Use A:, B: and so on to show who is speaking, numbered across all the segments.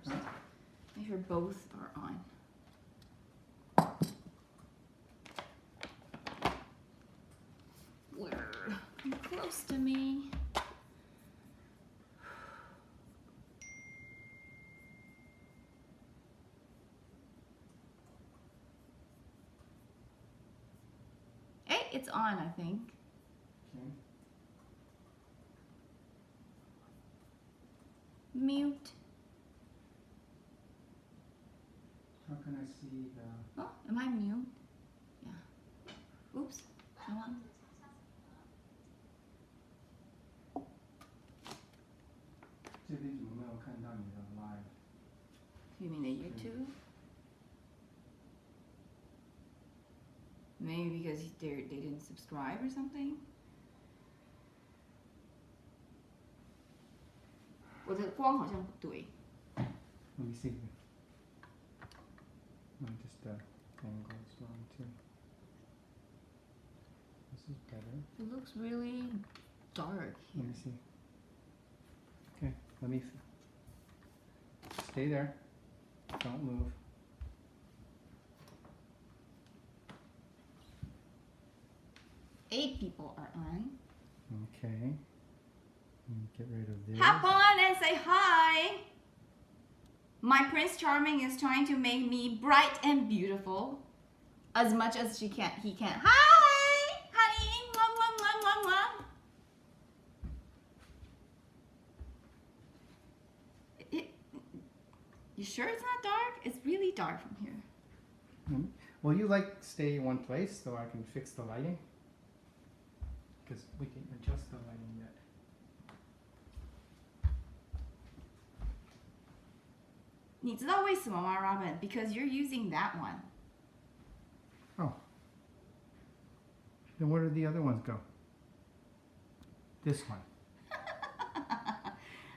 A: first. Make sure both are on. Come close to me. Hey, it's on, I think.
B: Okay.
A: Mute.
B: How can I see the...
A: Oh, am I mute? Yeah. Oops. Come on.
B: 这边怎么没有看到你的 live？
A: You mean the YouTube? Maybe because they didn't subscribe or something? 我的光好像不对。
B: Let me see. No, just the angle is wrong too. This is better.
A: It looks really dark
B: Let
A: here.
B: me see. Okay, let me stay there. Don't move.
A: Eight people are on.
B: Okay. Get rid of this.
A: Hop on and say hi. My Prince Charming is trying to make me bright and beautiful as much as he can. Hi, honey. Mwah, mwah, mwah, mwah, mwah. You sure it's not dark? It's really dark from here.
B: Will you stay in one place so I can fix the lighting? Because we can adjust the lighting yet.
A: You know why, Robin? Because you're using that one.
B: Oh. Then where did the other ones go? This one.
A: I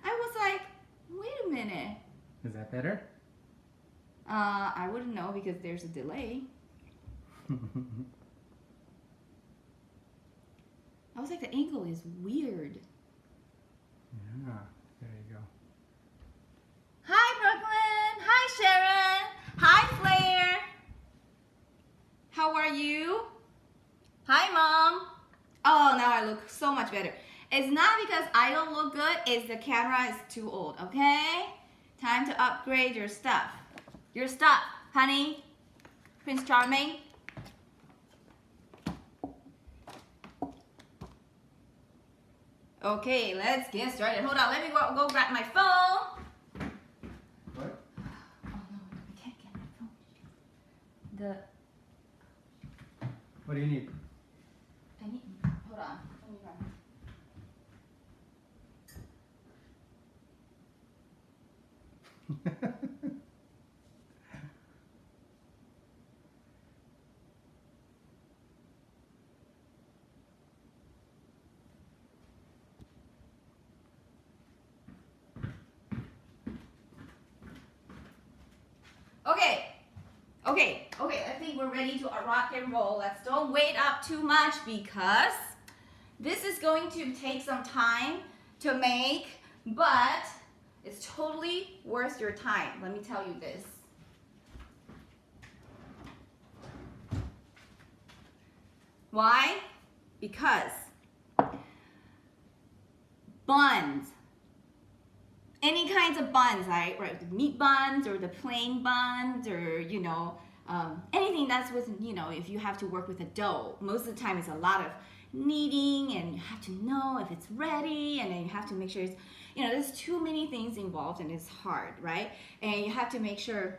A: was like, wait a minute.
B: Is that better?
A: I wouldn't know because there's a delay. I was like, the angle is weird.
B: Yeah, there you go.
A: Hi, Brooklyn. Hi, Sharon. Hi, Flair. How are you? Hi, Mom. Oh, now I look so much better. It's not because I don't look good. It's the camera is too old, okay? Time to upgrade your stuff. Your stuff, honey. Prince Charming. Okay, let's get started. Hold on, let me go grab my phone.
B: What?
A: Oh no, I can't get my phone.
B: What do you need?
A: I need, hold on, let me run. Okay, I think we're ready to rock and roll. Let's don't wait up too much because this is going to take some time to make, but it's totally worth your time. Let me tell you this. Why? Because buns, any kinds of buns, right? The meat buns or the plain buns or, anything that's with, if you have to work with a dough, most of the time it's a lot of kneading and you have to know if it's ready and then you have to make sure it's, there's too many things involved and it's hard, right? And you have to make sure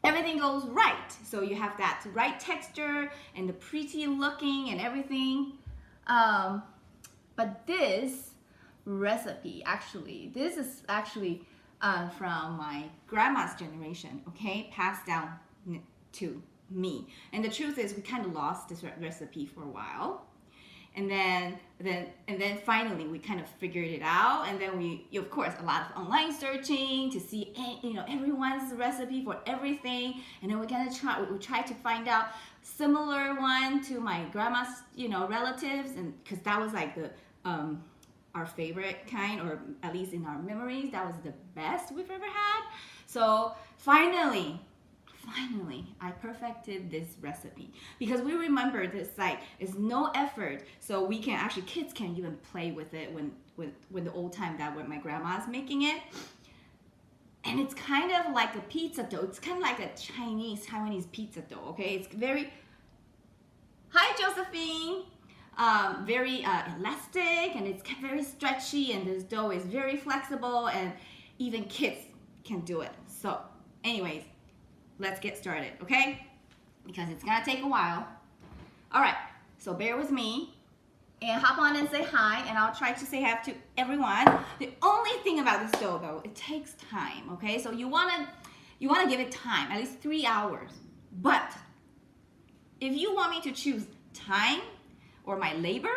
A: everything goes right. So you have that right texture and the pretty looking and everything. But this recipe, this is actually from my grandma's generation, okay? Passed down to me. And the truth is we kind of lost this recipe for a while. And then finally we kind of figured it out. And then we, of course, a lot of online searching to see, everyone's recipe for everything. And then we try to find out similar one to my grandma's, relatives, and because that was like the our favorite kind, or at least in our memories, that was the best we've ever had. So finally, I perfected this recipe because we remember this like it's no effort, so we can actually, kids can even play with it when the old time that when my grandma's making it. And it's kind of like a pizza dough. It's kind of like a Taiwanese pizza dough, okay? It's very, hi Josephine, very elastic, and it's very stretchy, and this dough is very flexible, and even kids can do it. So anyways, let's get started, okay? Because it's gonna take a while. All right, so bear with me and hop on and say hi, and I'll try to say hi to everyone. The only thing about this dough though, it takes time, okay? So you wanna give it time, at least 3 hours. But if you want me to choose time or my labor,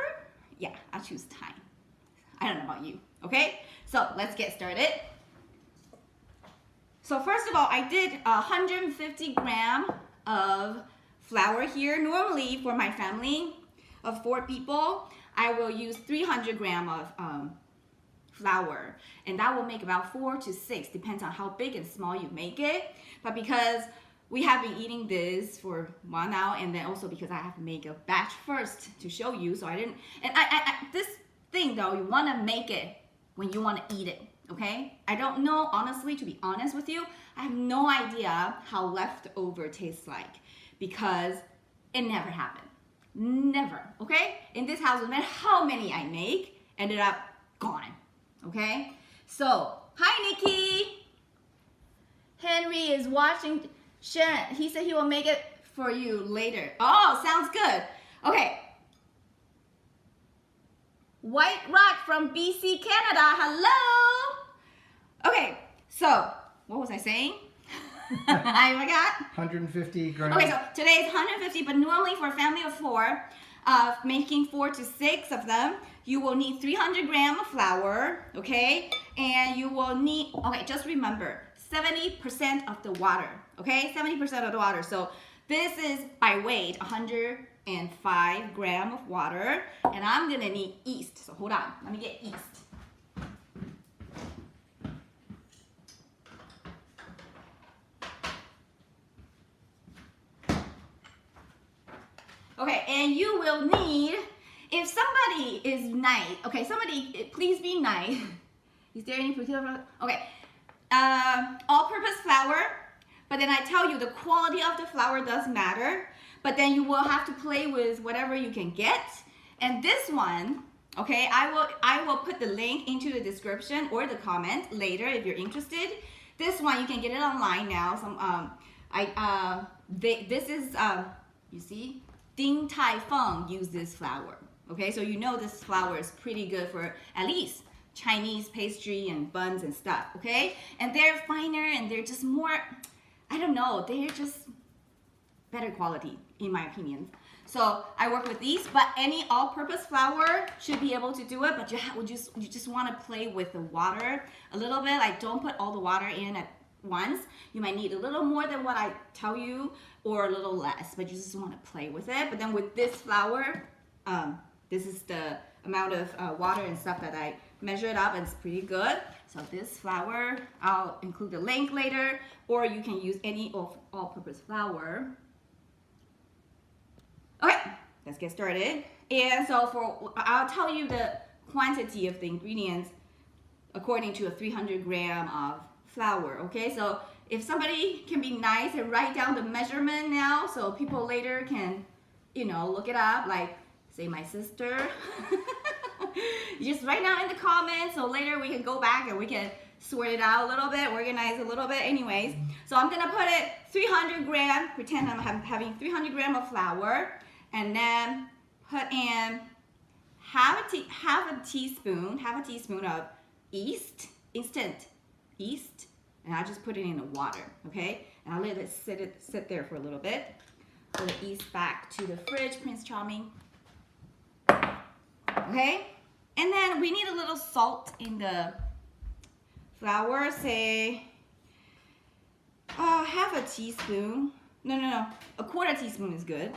A: yeah, I'll choose time. I don't know about you, okay? So let's get started. So first of all, I did 150 grams of flour here. Normally for my family of 4 people, I will use 300 grams of flour, and that will make about 4 to 6, depends on how big and small you make it. But because we have been eating this for a while now, and then also because I have to make a batch first to show you, so I didn't, and this thing though, you want to make it when you want to eat it, okay? I don't know, honestly, to be honest with you, I have no idea how leftover tastes like, because it never happened. Never, okay? In this house, no matter how many I make, ended up gone, okay? So, hi Nikki! Henry is watching. Sharon, he said he will make it for you later. Oh, sounds good. Okay. White Rock from BC, Canada. Hello. Okay, so what was I saying? I forgot.
B: 150 grams.
A: Okay, so today is 150, but normally for a family of 4, making 4 to 6 of them, you will need 300 grams of flour, okay? And you will need, okay, just remember, 70% of the water, okay? 70% of the water. So this is by weight, 105 grams of water, and I'm gonna need yeast. So hold on, let me get yeast. Okay, and you will need, if somebody is nice, okay, somebody, please be nice. Is there any particular, okay. All-purpose flour, but then I tell you the quality of the flour does matter, but then you will have to play with whatever you can get. And this one, okay, I will put the link into the description or the comment later if you're interested. This one you can get it online now. This is you see, Ding Tai Fung use this flour. Okay, so you know this flour is pretty good for at least Chinese pastry and buns and stuff, okay? And they're finer and they're just more, I don't know, they're just better quality in my opinion. So I work with these, but any all-purpose flour should be able to do it, but you just want to play with the water a little bit. Like don't put all the water in at once. You might need a little more than what I tell you or a little less, but you just want to play with it. But then with this flour, this is the amount of water and stuff that I measured up, and it's pretty good. So this flour, I'll include the link later, or you can use any all-purpose flour. Okay, let's get started. And so I'll tell you the quantity of the ingredients according to a 300 grams of flour, okay? So if somebody can be nice and write down the measurement now, so people later can, you know, look it up, like say my sister. You just write down in the comments, so later we can go back and we can sort it out a little bit, organize a little bit. Anyways, so I'm gonna put it 300 grams, pretend I'm having 300 grams of flour, and then put in half a teaspoon of yeast, instant yeast, and I just put it in the water, okay? And I'll let it sit there for a little bit. Put the yeast back to the fridge, Prince Charming. Okay? And then we need a little salt in the flour, say half a teaspoon. No, a quarter teaspoon is good.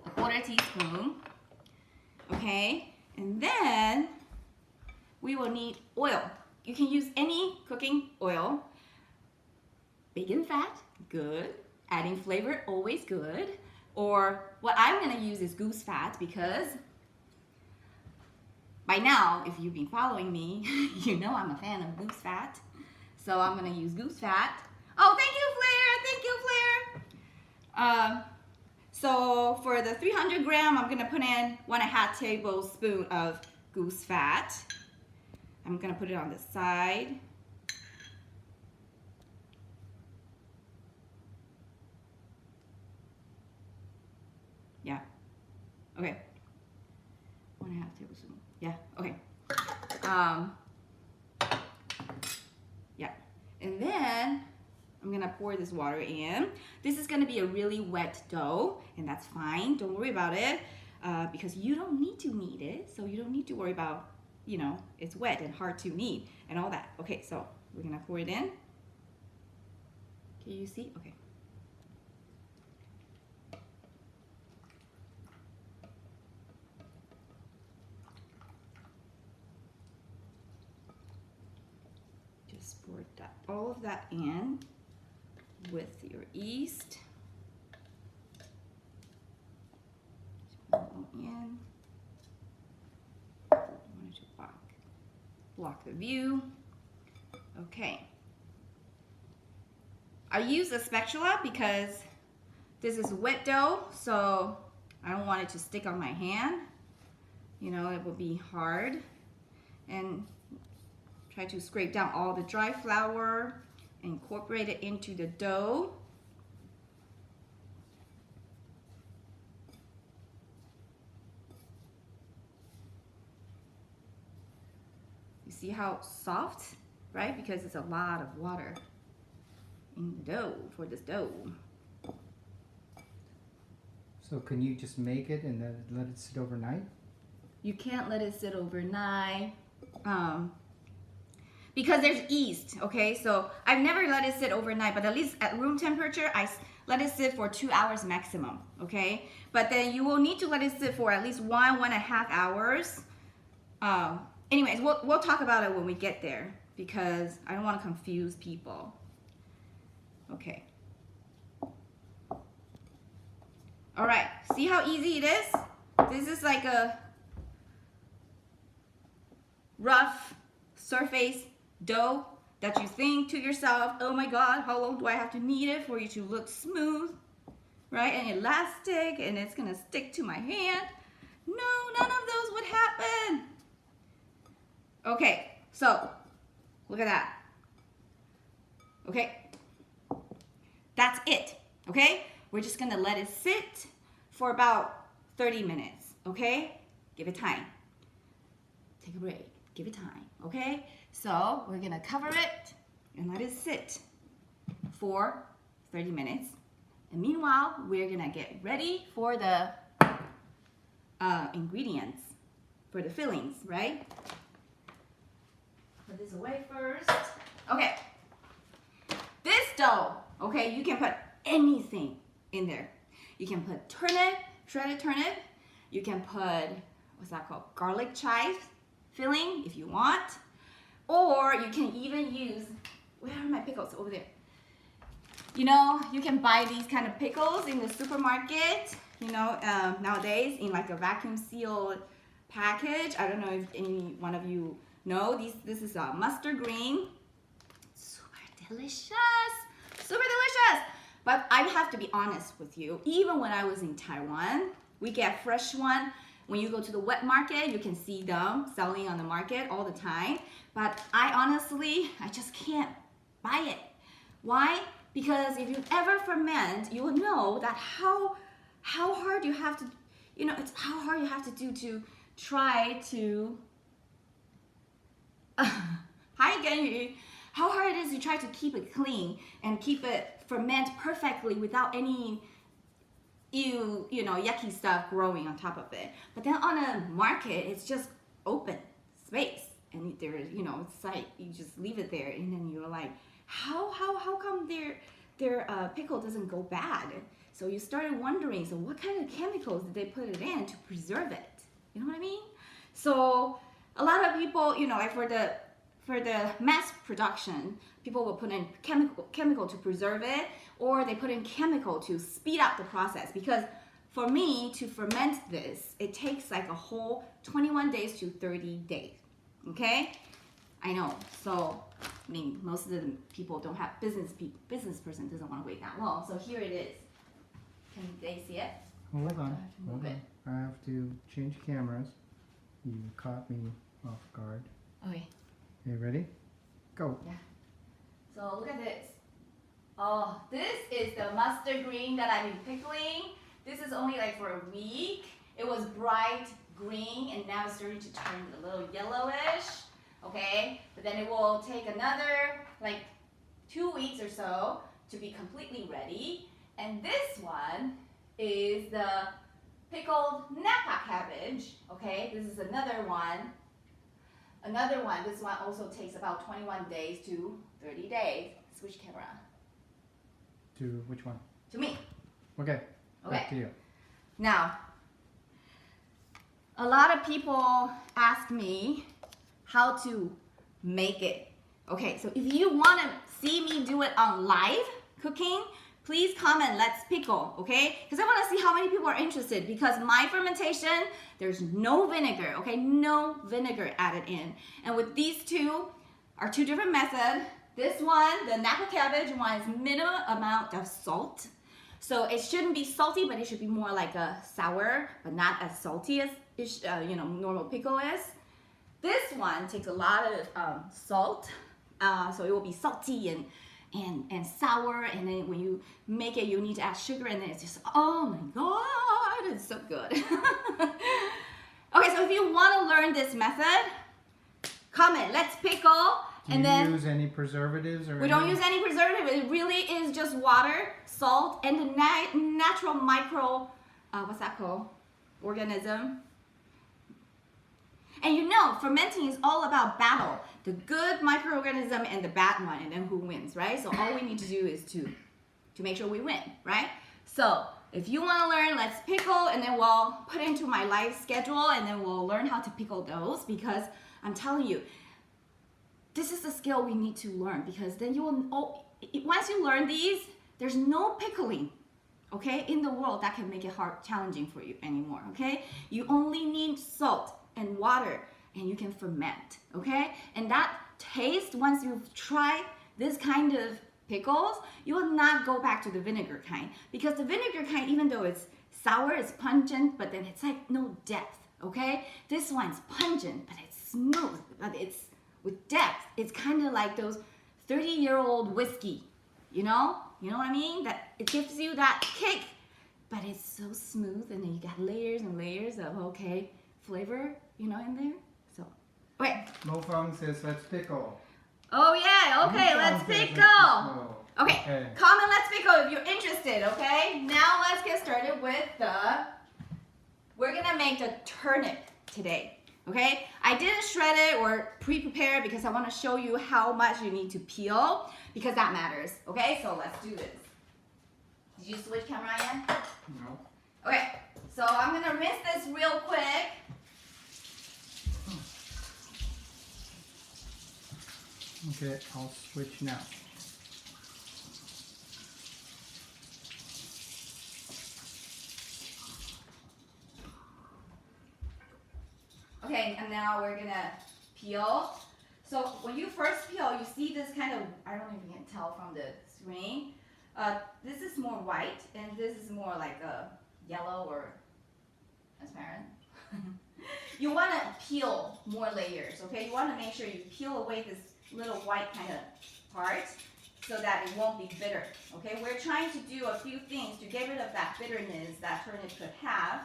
A: A quarter teaspoon. Okay? And then we will need oil. You can use any cooking oil. Bacon fat, good. Adding flavor, always good. Or what I'm gonna use is goose fat because by now, if you've been following me, you know I'm a fan of goose fat. So I'm gonna use goose fat. Oh, thank you, Flair, thank you, Flair. So for the 300 gram, I'm gonna put in 1.5 tablespoons of goose fat. I'm gonna put it on the side. Yeah, okay. 1.5 tablespoons, yeah, okay. Yeah, and then I'm gonna pour this water in. This is gonna be a really wet dough, and that's fine, don't worry about it, because you don't need to knead it, so you don't need to worry about, you know, it's wet and hard to knead and all that. Okay, so we're gonna pour it in. Can you see? Okay. Just pour that, all of that in with your yeast. Just put it all in. I wanted to block the view. Okay. I use a spatula because this is wet dough, so I don't want it to stick on my hand. You know, it will be hard. And try to scrape down all the dry flour, incorporate it into the dough. You see how soft, right? Because it's a lot of water in the dough for this dough.
B: So can you just make it and then let it sit overnight?
A: You can't let it sit overnight. Because there's yeast, okay? So I've never let it sit overnight, but at least at room temperature, I let it sit for 2 hours maximum, okay? But then you will need to let it sit for at least 1.5 hours. Anyways, we'll talk about it when we get there because I don't want to confuse people. Okay. All right, see how easy it is? This is like a rough surface dough that you think to yourself, oh my God, how long do I have to knead it for you to look smooth, right? And elastic, and it's gonna stick to my hand. No, none of those would happen. Okay, so look at that. Okay, that's it, okay? We're just gonna let it sit for about 30 minutes, okay? Give it time. Take a break, give it time, okay? So we're gonna cover it and let it sit for 30 minutes. And meanwhile, we're gonna get ready for the ingredients, for the fillings, right? Put this away first. Okay, this dough, okay, you can put anything in there. You can put turnip, shredded turnip. You can put, what's that called? Garlic chive filling if you want. Or you can even use, where are my pickles? Over there. You know, you can buy these kind of pickles in the supermarket, you know, nowadays in like a vacuum sealed package. I don't know if any one of you know. This is a mustard green. Super delicious. Super delicious. But I have to be honest with you. Even when I was in Taiwan, we get fresh one. When you go to the wet market, you can see them selling on the market all the time. But I just can't buy it. Why? Because if you ever ferment, you will know that how hard you have to, you know, it's how hard you have to do to try to, hi again, how hard it is to try to keep it clean and keep it ferment perfectly without any you know, yucky stuff growing on top of it. But then on a market, it's just open space. And there, you know, it's like, you just leave it there and then you're like, how come their pickle doesn't go bad? So you started wondering, so what kind of chemicals did they put it in to preserve it? You know what I mean? So a lot of people, you know, like for the mass production, people will put in chemical to preserve it, or they put in chemical to speed up the process. Because for me to ferment this, it takes like a whole 21 days to 30 days. Okay, I know. So I mean, most of the people don't have business person doesn't want to wait that long. So here it is. Can they see it?
B: Hold on.
A: Move
B: Hold
A: it.
B: on. I have to change cameras. You caught me off guard.
A: Okay.
B: You ready? Go.
A: Yeah. So look at this. Oh, this is the mustard green that I've been pickling. This is only like for a week. It was bright green and now it's starting to turn a little yellowish. Okay, but then it will take another like 2 weeks or so to be completely ready. And this one is the pickled Necka cabbage. Okay, this is another one. This one also takes about 21 days to 30 days. Switch camera.
B: To which one?
A: To me.
B: Okay.
A: Okay.
B: Back to you.
A: Now, a lot of people ask me how to make it. Okay, so if you want to see me do it on live cooking, please comment, let's pickle, okay? Because I want to see how many people are interested, because my fermentation, there's no vinegar, okay? No vinegar added in. And with these two are two different methods. This one, the Necka cabbage one, is minimum amount of salt. So it shouldn't be salty, but it should be more like a sour, but not as salty as normal pickle is. This one takes a lot of salt, so it will be salty and sour, and then when you make it, you need to add sugar, and then it's just, oh my god, it's so good. Okay, so if you want to learn this method, comment, let's pickle.
B: Do you use any preservatives or?
A: We don't use any preservative. It really is just water, salt, and the natural micro, what's that called? Organism. And you know, fermenting is all about battle. The good microorganism and the bad one, and then who wins, right? So all we need to do is to make sure we win, right? So if you want to learn, let's pickle, and then we'll put it into my live schedule, and then we'll learn how to pickle those, because I'm telling you, this is the skill we need to learn, because then you will, once you learn these, there's no pickling, okay, in the world that can make it challenging for you anymore, okay? You only need salt and water, and you can ferment, okay? And that taste, once you've tried this kind of pickles, you will not go back to the vinegar kind, because the vinegar kind, even though it's sour, it's pungent, but then it's like no depth, okay? This one's pungent, but it's smooth, but it's with depth. It's kind of like those 30-year-old whiskey, you know what I mean? That it gives you that kick, but it's so smooth, and then you got layers and layers of flavor, in there. So, okay.
B: Mo Fong says, let's pickle.
A: Oh yeah, okay, let's pickle. Okay, comment let's pickle if you're interested, okay? Now let's get started with we're gonna make the turnip today, okay? I didn't shred it or pre-prepare because I wanna show you how much you need to peel, because that matters, okay? So let's do this. Did you switch camera yet?
B: No.
A: Okay, so I'm gonna rinse this real quick.
B: Okay, I'll switch now.
A: Okay, and now we're gonna peel. So when you first peel, you see this kind of, I don't know if you can tell from the screen. This is more white, and this is more like a yellow or transparent. You want to peel more layers, okay? You want to make sure you peel away this little white kind of part so that it won't be bitter, okay? We're trying to do a few things to get rid of that bitterness that turnip could have.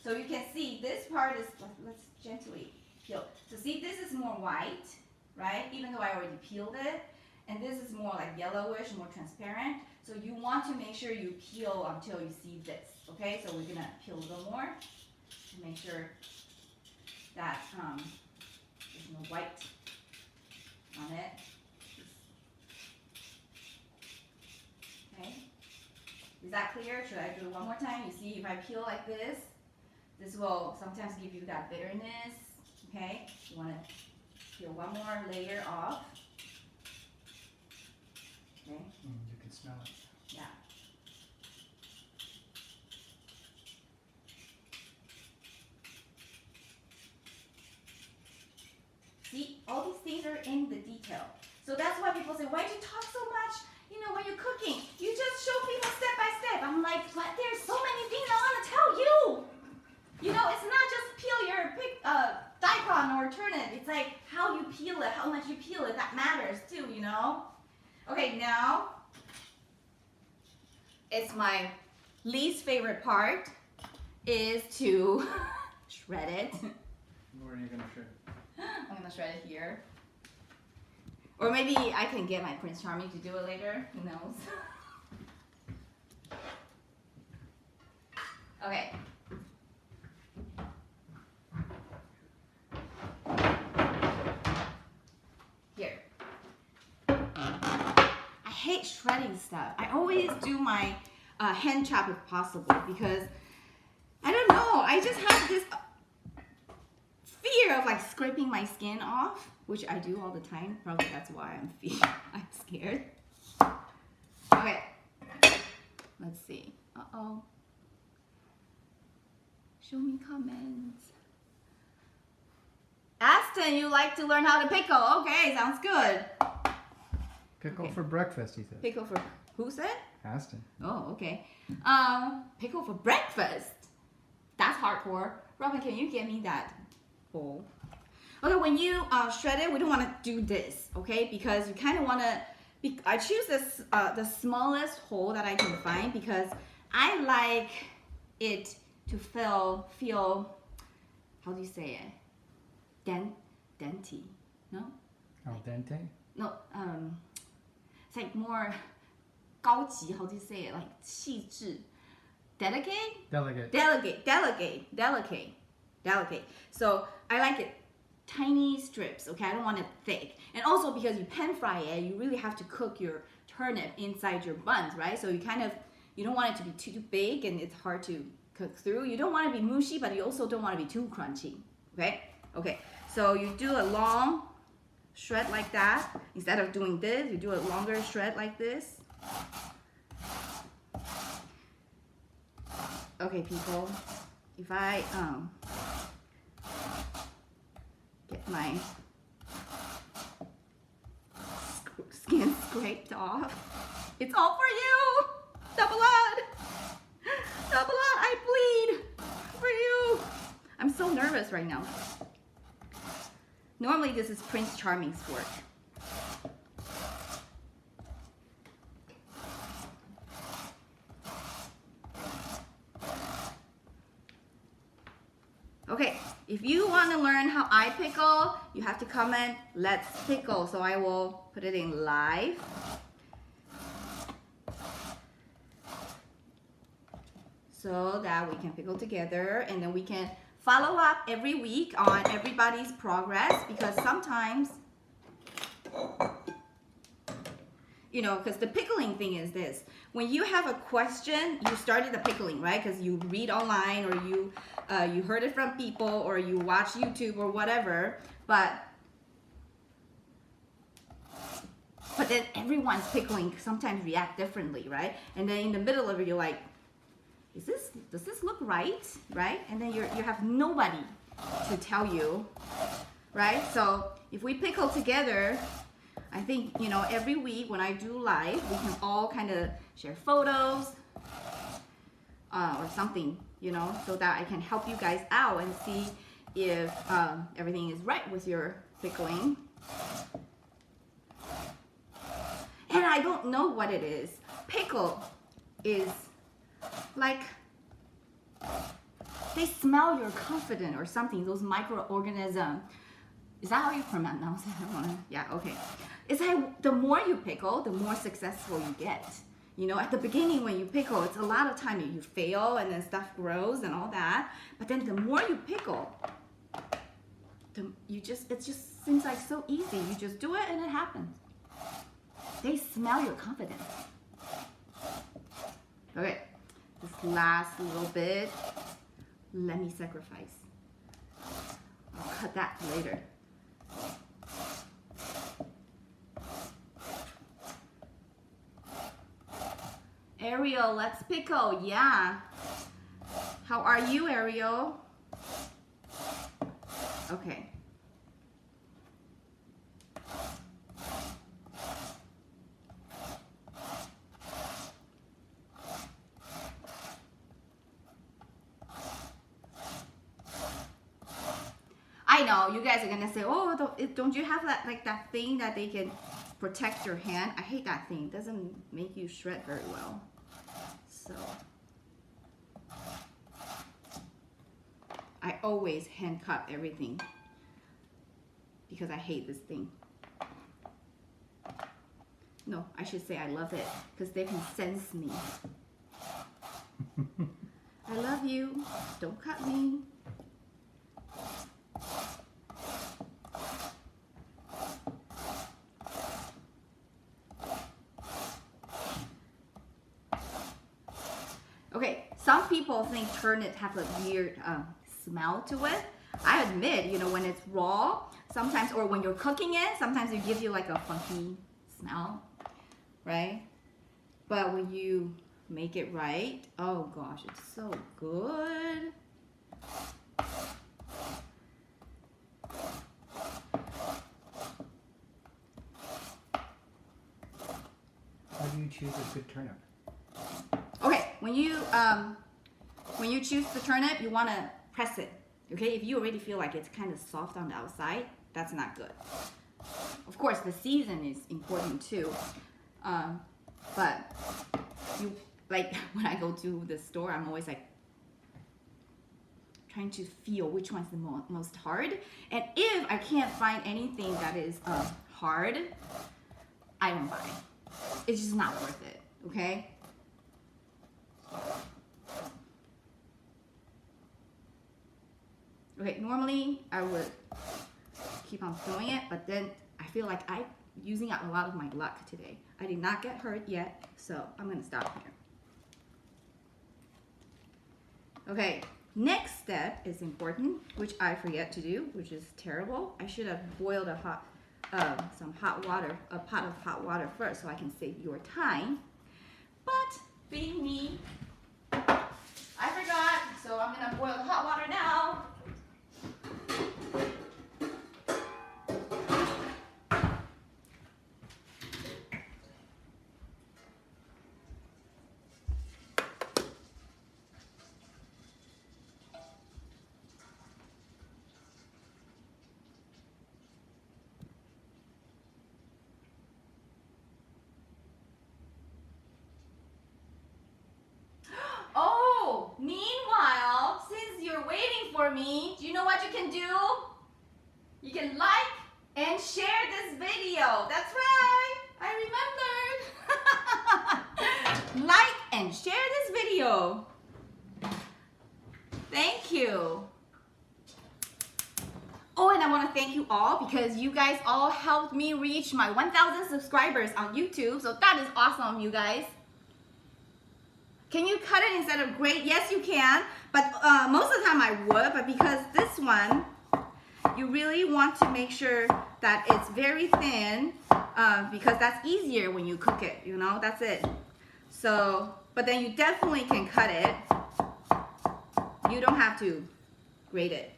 A: So you can see this part is, let's gently peel. So see, this is more white, right? Even though I already peeled it. And this is more like yellowish, more transparent. So you want to make sure you peel until you see this, okay? So we're gonna peel a little more to make sure that there's no white on it. Okay, is that clear? Should I do it one more time? You see, if I peel like this will sometimes give you that bitterness, okay? You want to peel one more layer off. Okay.
B: You can smell it.
A: Yeah. See, all these things are in the detail. So that's why people say, why do you talk so much? You know, when you're cooking, you just show people step by step. I'm like, but there's so many things I want to tell you. You know, it's not just peel your daikon or turnip. It's like how you peel it, how much you peel it, that matters too, you know? Okay, now, it's my least favorite part is to shred it.
B: Where are you going to shred?
A: I'm gonna shred it here. Or maybe I can get my Prince Charming to do it later. Who knows? Okay. Here. I hate shredding stuff. I always do my hand chop if possible because I don't know. I just have this fear of like scraping my skin off, which I do all the time. Probably that's why I'm scared. Okay, let's see. Uh-oh. Show me comments. Aston, you like to learn how to pickle. Okay, sounds good.
B: Pickle for breakfast, he said.
A: Pickle for, who said?
B: Aston.
A: Oh, okay. Pickle for breakfast. That's hardcore. Robin, can you get me that? Okay, when you shred it, we don't want to do this, okay? Because you kind of want to. I choose this the smallest hole that I can find because I like it to feel. How do you say it? Denty, no?
B: Al dente.
A: No, it's like more 高级. How do you say it? Like 细致, delicate. So I like it tiny strips, okay? I don't want it thick. And also because you pan fry it, you really have to cook your turnip inside your buns, right? So you don't want it to be too big and it's hard to cook through. You don't want to be mushy, but you also don't want to be too crunchy, okay? Okay, so you do a long shred like that. Instead of doing this, you do a longer shred like this. Okay, people, if I get my skin scraped off, it's all for you. The blood, I bleed for you. I'm so nervous right now. Normally this is Prince Charming's work. Okay, if you want to learn how I pickle, you have to comment, let's pickle. So I will put it in live. So that we can pickle together and then we can follow up every week on everybody's progress because sometimes, you know, because the pickling thing is this. When you have a question, you started the pickling, right? Because you read online or you heard it from people or you watch YouTube or whatever, but then everyone's pickling sometimes react differently, right? And then in the middle of it, you're like, does this look right? Right? And then you have nobody to tell you, right? So if we pickle together, I think, you know, every week when I do live, we can all kind of share photos or something, you know, so that I can help you guys out and see if everything is right with your pickling. And I don't know what it is. Pickle is like, they smell you're confident or something, those microorganisms. Is that how you pronounce it? Yeah, okay. It's like the more you pickle, the more successful you get. You know, at the beginning when you pickle, it's a lot of time you fail and then stuff grows and all that. But then the more you pickle, it just seems like so easy. You just do it and it happens. They smell your confidence. Okay, this last little bit, let me sacrifice. I'll cut that later. Ariel, let's pickle. Yeah. How are you, Ariel? Okay. I know you guys are gonna say, "Oh, don't you have that like that thing that they can protect your hand?" I hate that thing. It doesn't make you shred very well. So I always hand cut everything because I hate this thing. No, I should say I love it because they can sense me. I love you. Don't cut me. Okay, some people think turnip have a weird smell to it. I admit, you know, when it's raw, sometimes, or when you're cooking it, sometimes it gives you like a funky smell, right? But when you make it right, oh gosh, it's so good.
B: How do you choose a good turnip?
A: Okay, when you choose the turnip, you want to press it. Okay, if you already feel like it's kind of soft on the outside, that's not good. Of course, the season is important too. But you like when I go to the store, I'm always like trying to feel which one's the most hard. And if I can't find anything that is hard, I don't buy it. It's just not worth it. Okay. Okay, normally I would keep on throwing it, but then I feel like I'm using up a lot of my luck today. I did not get hurt yet, so I'm gonna stop here. Okay, next step is important, which I forget to do, which is terrible. I should have boiled a pot of hot water first so I can save your time. But being me, I forgot, so I'm gonna boil the hot water now. Oh, meanwhile, since you're waiting for me, do you know what you can do? You can like and share this video. That's right, I remembered. Like and share this video. Thank you. Oh, and I want to thank you all because you guys all helped me reach my 1,000 subscribers on YouTube. So that is awesome, you guys. Can you cut it instead of grate? Yes, you can. But most of the time I would. But because this one, you really want to make sure that it's very thin because that's easier when you cook it. You know, that's it. So, but then you definitely can cut it. You don't have to grate it.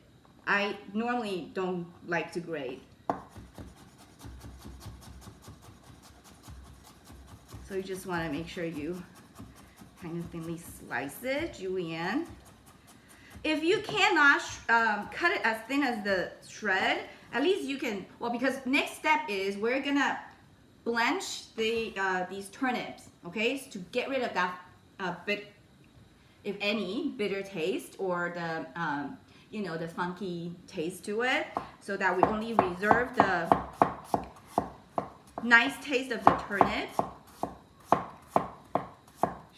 A: I normally don't like to grate. So you just want to make sure you kind of thinly slice it, julienne. If you cannot cut it as thin as the shred, at least you can, well, because next step is we're gonna blanch these turnips, okay, so to get rid of that bit, if any, bitter taste or the you know, the funky taste to it, so that we only reserve the nice taste of the turnip.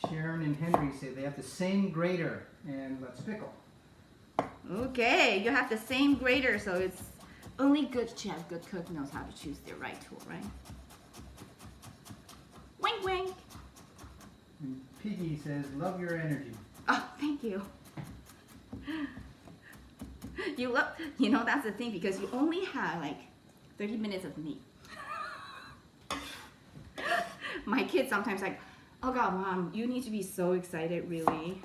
B: Sharon and Henry say they have the same grater, and let's pickle.
A: Okay, you have the same grater, so it's only good chef, good cook knows how to choose the right tool, right? Wink, wink.
B: And Piggy says, love your energy.
A: Oh, thank you. You look, you know, that's the thing, because you only have like 30 minutes of me. My kids sometimes like, oh God, Mom, you need to be so excited, really.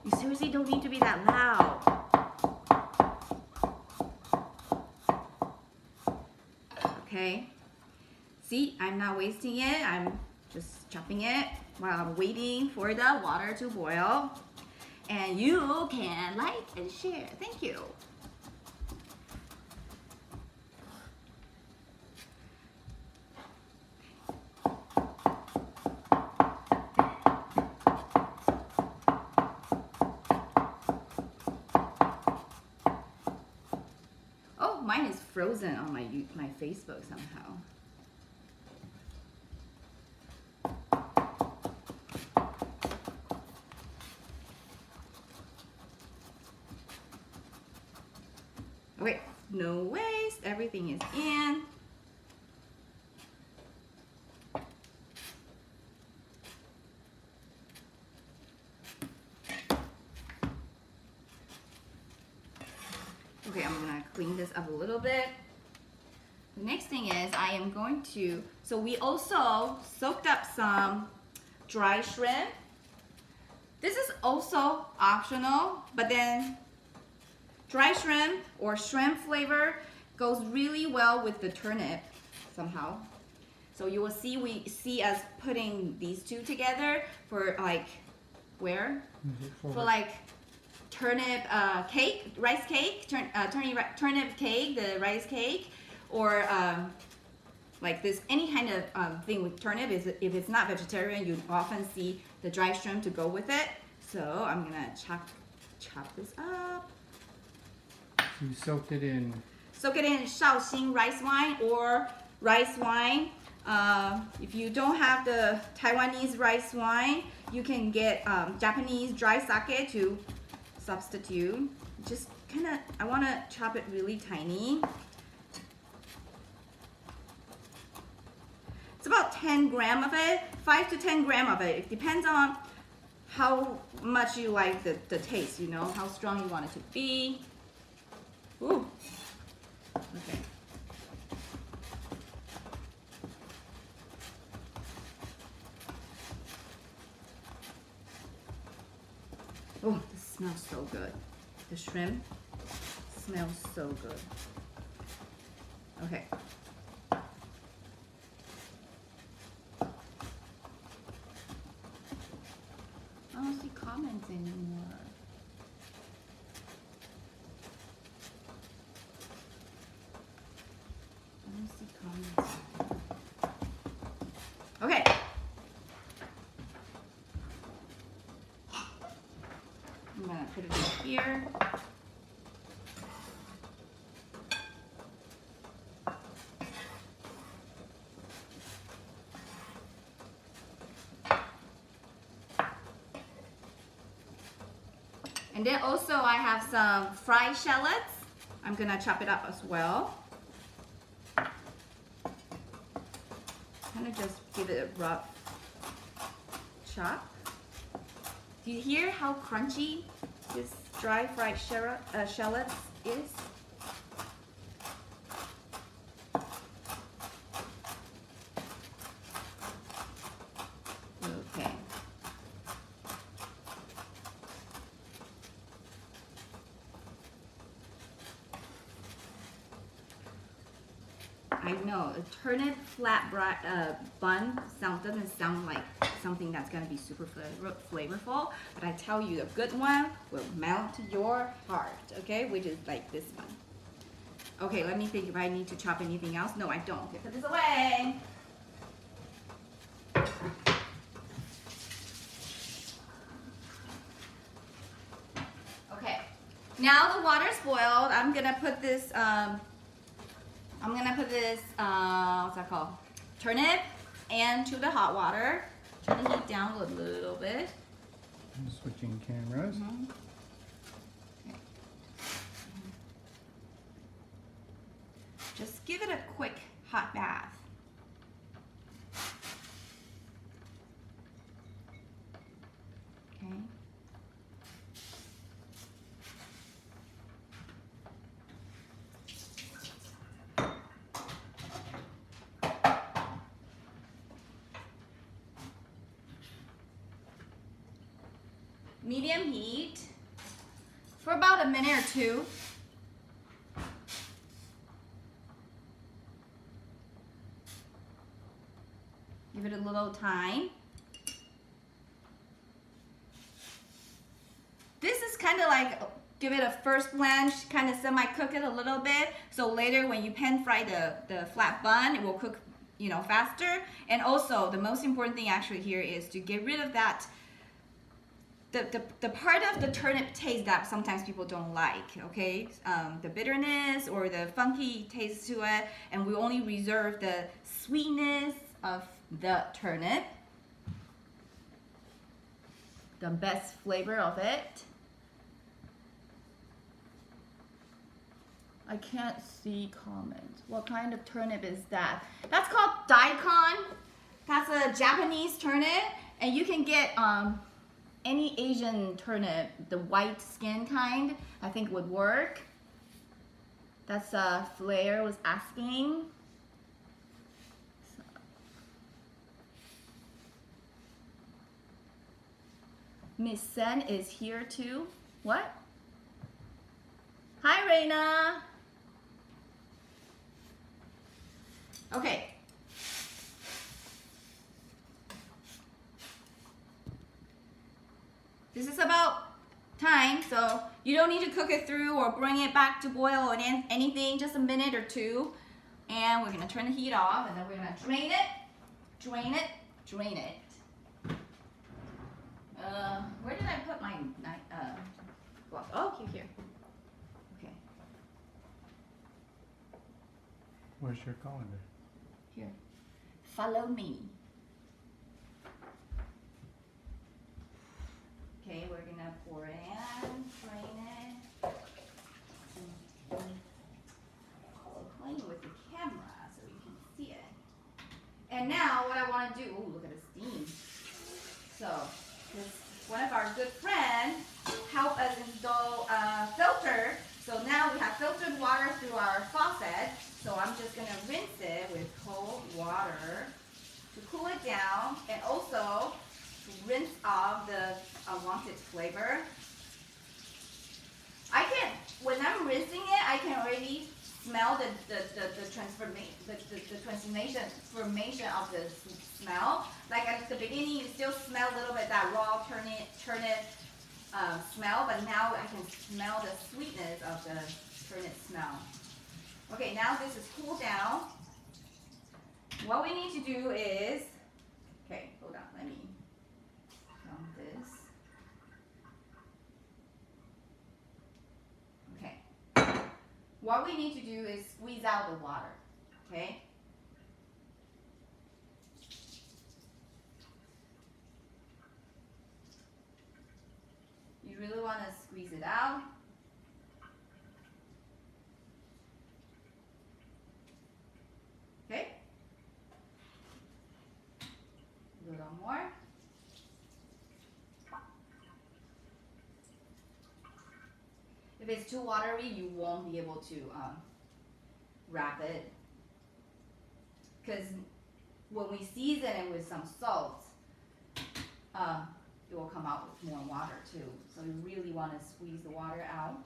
A: You seriously don't need to be that loud. Okay. See, I'm not wasting it. I'm just chopping it while I'm waiting for the water to boil. And you can like and share. Thank you. Oh, mine is frozen on my Facebook somehow. Okay, no waste, everything is in. Okay, I'm gonna clean this up a little bit. The next thing is I am going to, so we also soaked up some dry shrimp. This is also optional, but then dry shrimp or shrimp flavor goes really well with the turnip somehow. So you will see we see us putting these two together for like where? For like turnip cake, rice cake, turnip cake, the rice cake, or like this any kind of thing with turnip. If it's not vegetarian, you often see the dry shrimp to go with it. So I'm gonna chop this up.
B: You soaked it in.
A: Soak it in Shaoxing rice wine or rice wine. If you don't have the Taiwanese rice wine, you can get Japanese dry sake to substitute. Just kind of, I want to chop it really tiny. It's about 10 grams of it, 5 to 10 grams of it. It depends on how much you like the taste, you know, how strong you want it to be. Ooh. Okay. Oh, this smells so good. The shrimp smells so good. Okay. I don't see comments anymore. Okay. I'm gonna put it in here. And then also I have some fried shallots. I'm gonna chop it up as well. Kind of just give it a rough chop. Do you hear how crunchy this dry fried shallots is? Okay. I know a turnip flat bun doesn't sound like something that's gonna be super flavorful, but I tell you, a good one will melt your heart. Okay, which is like this one. Okay, let me think if I need to chop anything else. No, I don't. Okay, put this away. Okay, now the water's boiled. I'm gonna put this. What's that called? Turnip into the hot water. Turn the heat down a little bit.
B: I'm switching cameras.
A: Okay. Just give it a quick hot bath. Okay. medium heat for about a minute or two. Give it a little time. This is kind of like, give it a first blanch, kind of semi-cook it a little bit, so later when you pan fry the flat bun, it will cook, you know, faster. And also, the most important thing actually here is to get rid of that, the part of the turnip taste that sometimes people don't like, okay? The bitterness or the funky taste to it, and we only reserve the sweetness of the turnip, the best flavor of it. I can't see comments. What kind of turnip is that? That's called daikon. That's a Japanese turnip, and you can get any Asian turnip, the white skin kind, I think would work. That's Flair was asking. Miss Sen is here too. What? Hi, Reina. Okay. This is about time, so you don't need to cook it through or bring it back to boil or anything, just a minute or two. And we're gonna turn the heat off, and then we're gonna drain it, drain it, drain it. Where did I put my glove? Oh, here. Okay.
B: Where's your colander?
A: Here. Follow me. Okay, we're gonna pour it in, drain it. Playing with the camera so you can see it. And now what I want to do, oh, look at the steam. So, one of our good friends helped us install a filter. So now we have filtered water through our faucet. So I'm just going to rinse it with cold water to cool it down, and also to rinse off the unwanted flavor. When I'm rinsing it, I can already smell the transformation of the smell. Like at the beginning, you still smell a little bit that raw turnip smell, but now I can smell the sweetness of the turnip smell. Okay, now this is cooled down. What we need to do is, okay, hold on, let me film this. Okay. What we need to do is squeeze out the water, okay? You really want to squeeze it out. Okay? A little more. If it's too watery, you won't be able to wrap it. Because when we season it with some salt, it will come out with more water too. So you really want to squeeze the water out.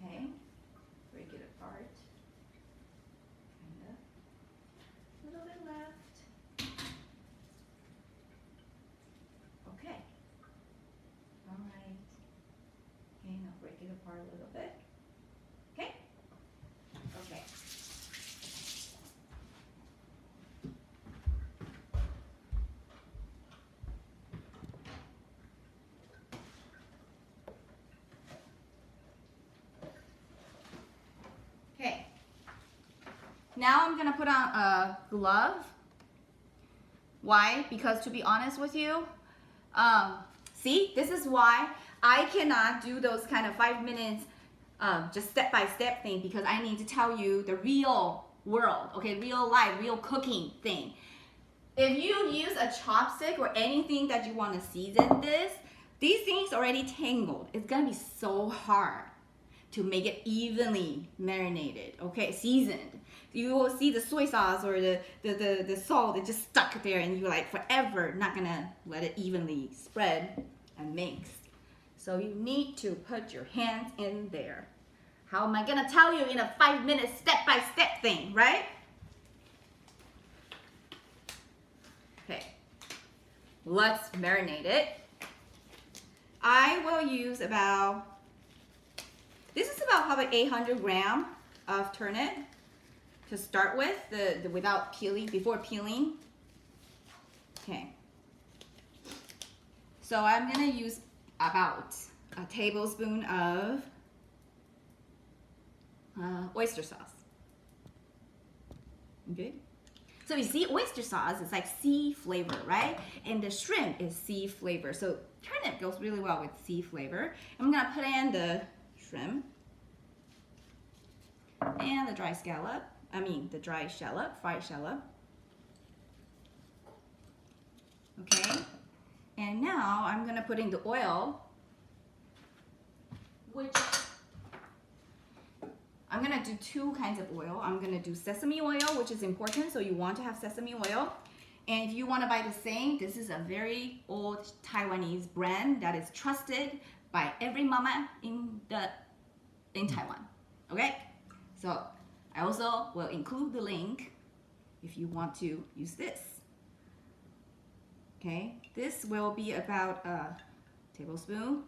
A: Okay, break it apart. Kind of. A little bit left. Okay. All right. Okay, now break it apart a little bit. Okay? Okay. Okay. Now I'm gonna put on a glove. Why? Because to be honest with you, see, this is why I cannot do those kind of 5 minutes just step-by-step thing, because I need to tell you the real world, okay, real life, real cooking thing. If you use a chopstick or anything that you want to season this, these things already tangled. It's gonna be so hard to make it evenly marinated, okay, seasoned. You will see the soy sauce or the salt, it just stuck there and you're like forever not gonna let it evenly spread and mix. So you need to put your hands in there. How am I gonna tell you in a 5-minute step-by-step thing, right? Okay, let's marinate it. I will use this is about probably 800 grams of turnip to start with, without peeling, before peeling. Okay. So I'm gonna use about a tablespoon of oyster sauce. Okay. So you see, oyster sauce is like sea flavor, right? And the shrimp is sea flavor. So turnip goes really well with sea flavor. I'm gonna put in the shrimp and the dry scallop. The dry shallot, fried shallot. Okay. And now I'm gonna put in the oil, which I'm gonna do 2 kinds of oil. I'm gonna do sesame oil, which is important, so you want to have sesame oil. And if you want to buy the same, this is a very old Taiwanese brand that is trusted by every mama in Taiwan. Okay? So I also will include the link if you want to use this. Okay? This will be about a tablespoon.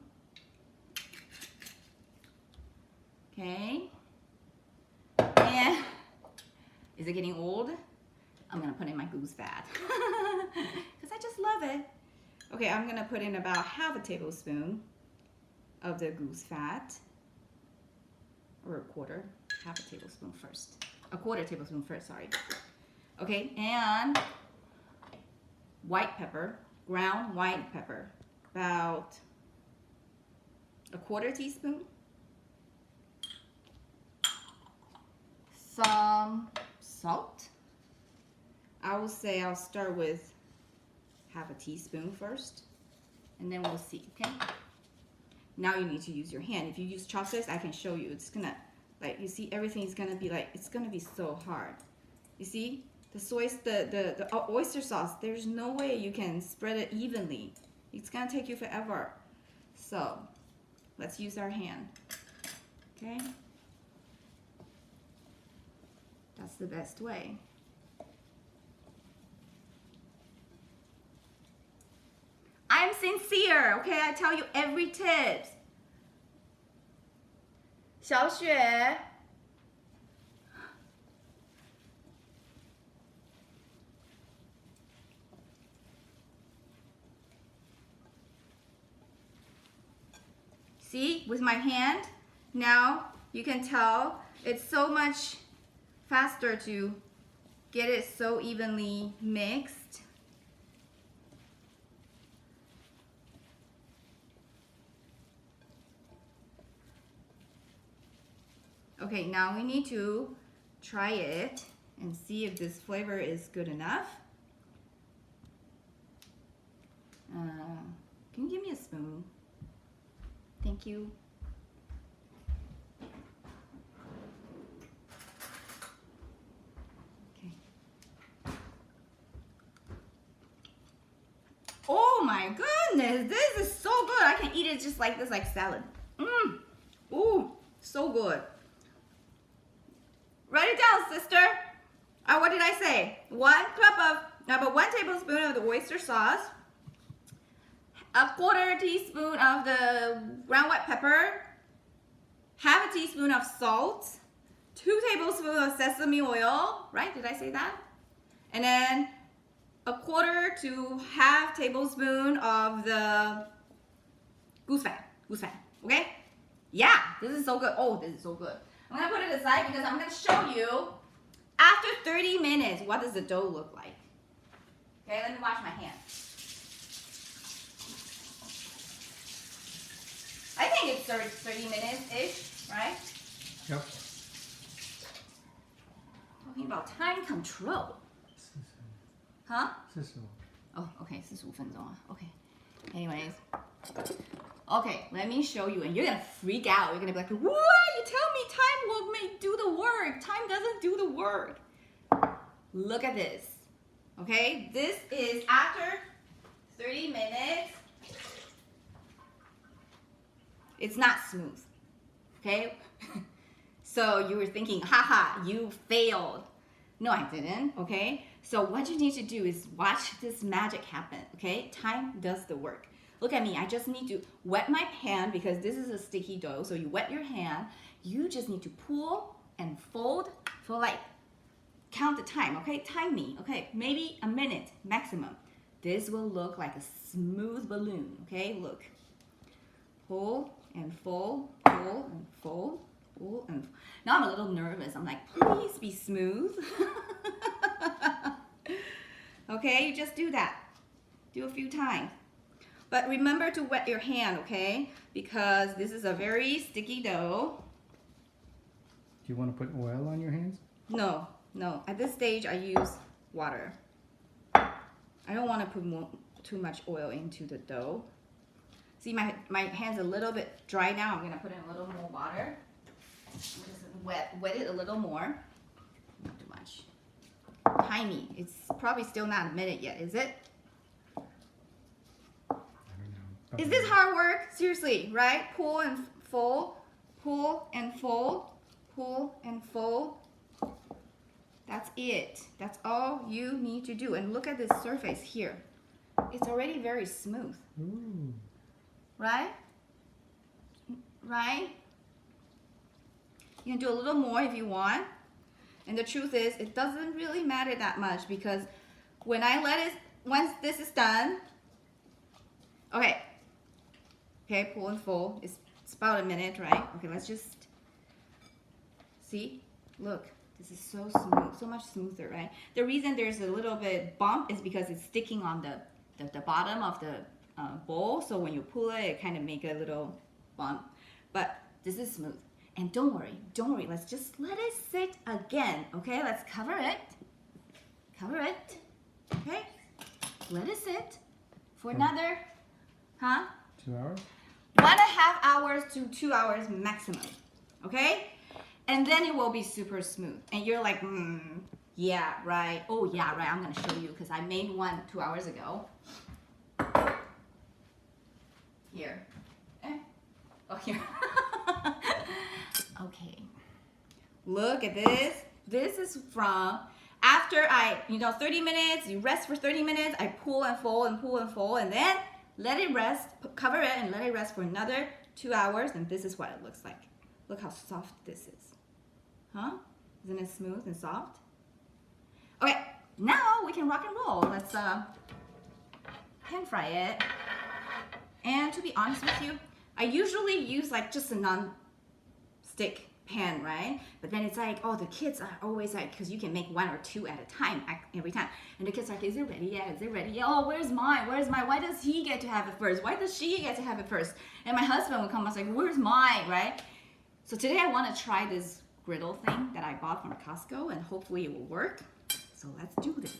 A: Okay? And is it getting old? I'm gonna put in my goose fat because I just love it. Okay, I'm gonna put in about half a tablespoon of the goose fat, or half a tablespoon first. A quarter tablespoon first, sorry. Okay, and white pepper, ground white pepper, about a quarter teaspoon. Some salt. I will say I'll start with half a teaspoon first, and then we'll see, okay? Now you need to use your hand. If you use chopsticks, I can show you. It's gonna, like, you see, everything is gonna be like, it's gonna be so hard. You see, the oyster sauce, there's no way you can spread it evenly. It's gonna take you forever. So, let's use our hand, okay? That's the best way. I'm sincere, okay? I tell you every tip. 小雪 See, with my hand, now you can tell it's so much faster to get it so evenly mixed. Okay, now we need to try it and see if this flavor is good enough. Can you give me a spoon? Thank you. Okay. Oh my goodness, this is so good. I can eat it just like this, like salad. Ooh, so good. Write it down, sister. What did I say? 1 tablespoon of the oyster sauce, a quarter teaspoon of the ground white pepper, half a teaspoon of salt, 2 tablespoons of sesame oil, right? Did I say that? And then a quarter to half tablespoon of the goose fat, okay? Yeah, this is so good. Oh, this is so good. I'm gonna put it aside because I'm gonna show you after 30 minutes, what does the dough look like? Okay, let me wash my hands. I think it's 30 minutes-ish, right?
B: Yep.
A: Talking about time control. Huh?
B: 45.
A: Oh, okay, 45分钟啊. Okay. Anyways. Okay, let me show you, and you're gonna freak out. You're gonna be like, what? You tell me time will do the work. Time doesn't do the work. Look at this. Okay, this is after 30 minutes. It's not smooth. Okay, so you were thinking, haha, you failed. No, I didn't. Okay, so what you need to do is watch this magic happen. Okay, time does the work. Look at me, I just need to wet my hand because this is a sticky dough. So you wet your hand, you just need to pull and fold for like, count the time, okay? Time me, okay? Maybe a minute maximum. This will look like a smooth balloon, okay? Look. Pull and fold, pull and fold, pull and fold. Now I'm a little nervous. I'm like, please be smooth. Okay, you just do that. Do a few times. But remember to wet your hand, okay? Because this is a very sticky dough.
B: Do you want to put oil on your hands?
A: No, no. At this stage, I use water. I don't want to put too much oil into the dough. See, my hand's a little bit dry now. I'm going to put in a little more water. Just wet it a little more. Not too much. Tiny. It's probably still not a minute yet, is it? Is this hard work? Seriously, right? Pull and fold, pull and fold, pull and fold. That's it. That's all you need to do. And look at this surface here. It's already very smooth.
B: Ooh.
A: Right? Right? You can do a little more if you want. And the truth is, it doesn't really matter that much because when I let it, once this is done, okay. Okay, pull and fold. It's about a minute, right? Okay, let's just see. Look, this is so smooth, so much smoother, right? The reason there's a little bit bump is because it's sticking on the bottom of the bowl. So when you pull it, it kind of make a little bump. But this is smooth. And don't worry. Let's just let it sit again. Okay, let's cover it. Cover it. Okay, let it sit for another,
B: 2 hours?
A: 1.5 hours to 2 hours maximum, okay? And then it will be super smooth. And you're like, yeah, right. Oh, yeah, right. I'm going to show you because I made one 2 hours ago. Here. Oh, here. Okay. Look at this. This is from after 30 minutes, you rest for 30 minutes. I pull and fold and pull and fold and then let it rest, cover it and let it rest for another 2 hours, and this is what it looks like. Look how soft this is. Huh? Isn't it smooth and soft? Okay, now we can rock and roll. Let's pan fry it. And to be honest with you, I usually use like just a non-stick pan, right? But then it's like, oh, the kids are always like, because you can make 1 or 2 at a time every time. And the kids are like, is it ready yet? Is it ready yet? Oh, where's mine? Where's mine? Why does he get to have it first? Why does she get to have it first? And my husband would come and say, where's mine, right? So today I want to try this griddle thing that I bought from Costco and hopefully it will work. So let's do this.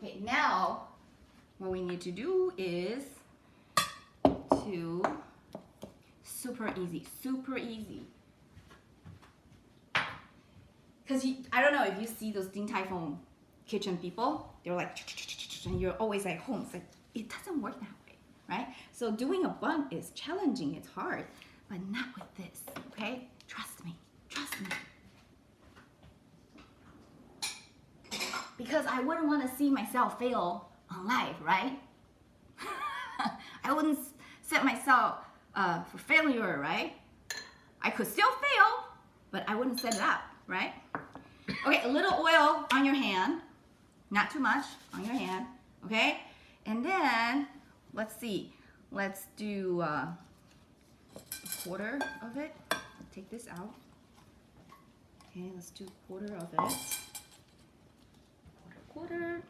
A: Okay, now what we need to do is to super easy. Because I don't know if you see those Din Tai Fung kitchen people, they're like, and you're always at home. It's like, it doesn't work that way, right? So doing a bun is challenging, it's hard, but not with this, okay? Trust me. Because I wouldn't want to see myself fail on live, right? I wouldn't set myself for failure, right? I could still fail, but I wouldn't set it up, right? Okay, a little oil on your hand, not too much on your hand, okay? And then, let's see, let's do a quarter of it. Take this out. Okay, let's do a quarter of it. Quarter.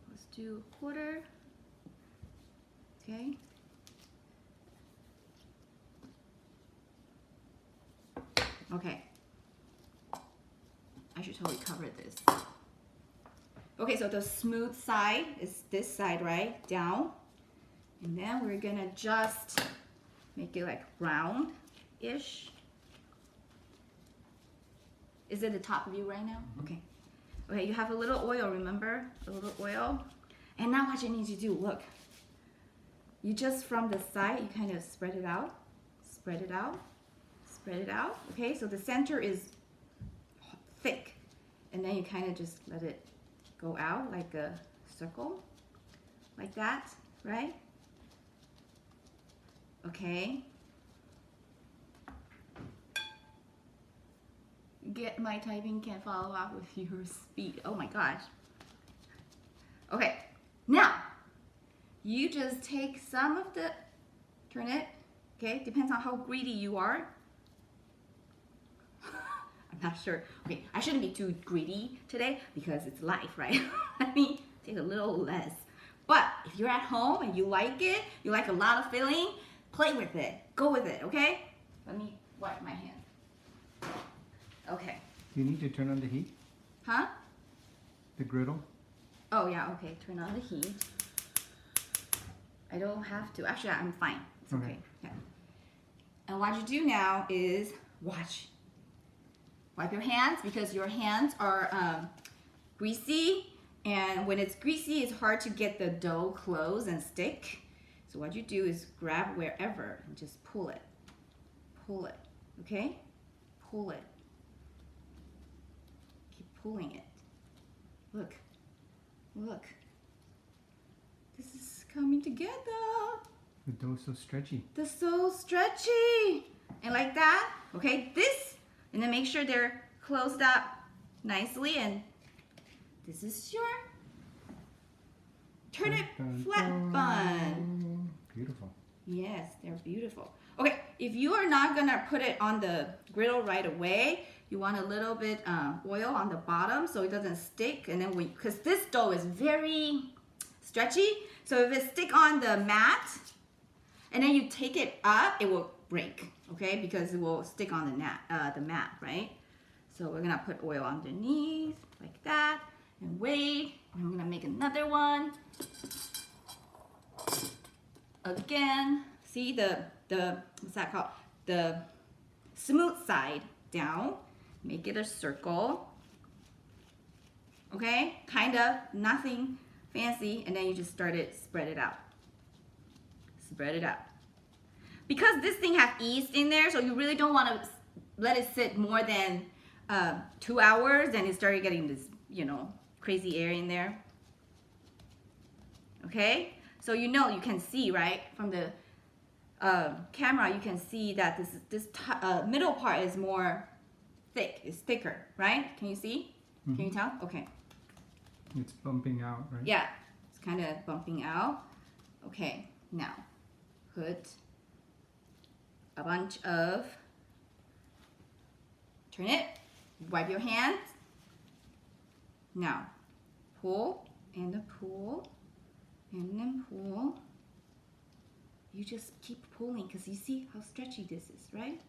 A: Let's do a quarter. Okay. Okay. I should totally cover this. Okay, so the smooth side is this side, right? Down. And then we're gonna just make it like round-ish. Is it the top view right now? Okay. Okay, you have a little oil, remember? A little oil. And now what you need to do, look. You just from the side, you kind of spread it out. Spread it out. Spread it out. Okay, so the center is thick. And then you kind of just let it go out like a circle. Like that, right? Okay. Get my typing can't follow up with your speed. Oh my gosh. Okay, now you just take some of the turnip. Okay, depends on how greedy you are. I'm not sure. Okay, I shouldn't be too greedy today because it's live, right? Let me take a little less. But if you're at home and you like it, you like a lot of filling, play with it. Go with it, okay? Let me wipe my hand. Okay.
B: You need to turn on the heat?
A: Huh?
B: The griddle?
A: Oh yeah, okay. Turn on the heat. I don't have to. Actually, I'm fine. It's okay. Yeah. And what you do now is watch. Wipe your hands because your hands are greasy. And when it's greasy, it's hard to get the dough close and stick. So what you do is grab wherever and just pull it. Pull it, okay? Pull it. Keep pulling it. Look, look. This is coming together.
B: The dough's so stretchy.
A: They're so stretchy. And like that, okay? This, and then make sure they're closed up nicely, and this is your turnip flat bun.
B: Beautiful.
A: Yes, they're beautiful. Okay, if you are not gonna put it on the griddle right away, you want a little bit oil on the bottom so it doesn't stick. And then because this dough is very stretchy, so if it stick on the mat and then you take it up, it will break. Okay, because it will stick on the mat, right? So we're gonna put oil underneath like that. And wait, I'm gonna make another one. Again, see the what's that called? The smooth side down. Make it a circle. Okay, kind of, nothing fancy, and then you just spread it out. Spread it out. Because this thing has yeast in there, so you really don't want to let it sit more than 2 hours, and it started getting this, you know, crazy air in there. Okay, so you know, you can see, right, from the camera, you can see that this middle part is more thick, it's thicker, right? Can you see?
B: Mm-hmm.
A: Can you tell? Okay.
B: It's bumping out, right?
A: Yeah, it's kind of bumping out. Okay, now put a bunch of turnip. Wipe your hands. Now, pull and then pull and then pull. You just keep pulling because you see how stretchy this is, right?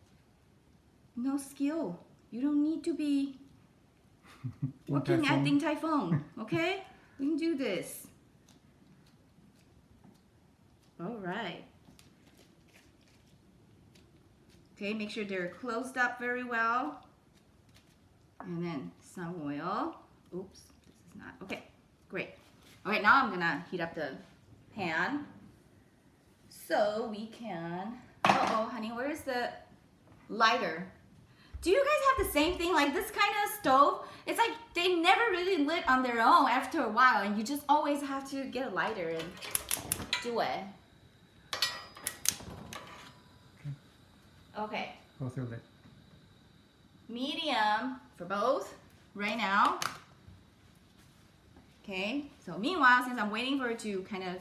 A: No skill. You don't need to be working at Ding Tai Fung, okay? We can do this. All right. Okay, make sure they're closed up very well. And then some oil. Oops, this is not, okay, great. Okay, now I'm gonna heat up the pan so we can, uh-oh, honey, where's the lighter? Do you guys have the same thing, like this kind of stove? It's like they never really lit on their own after a while, and you just always have to get a lighter and do it. Okay.
B: Both are lit.
A: Medium for both right now. Okay, so meanwhile, since I'm waiting for it to kind of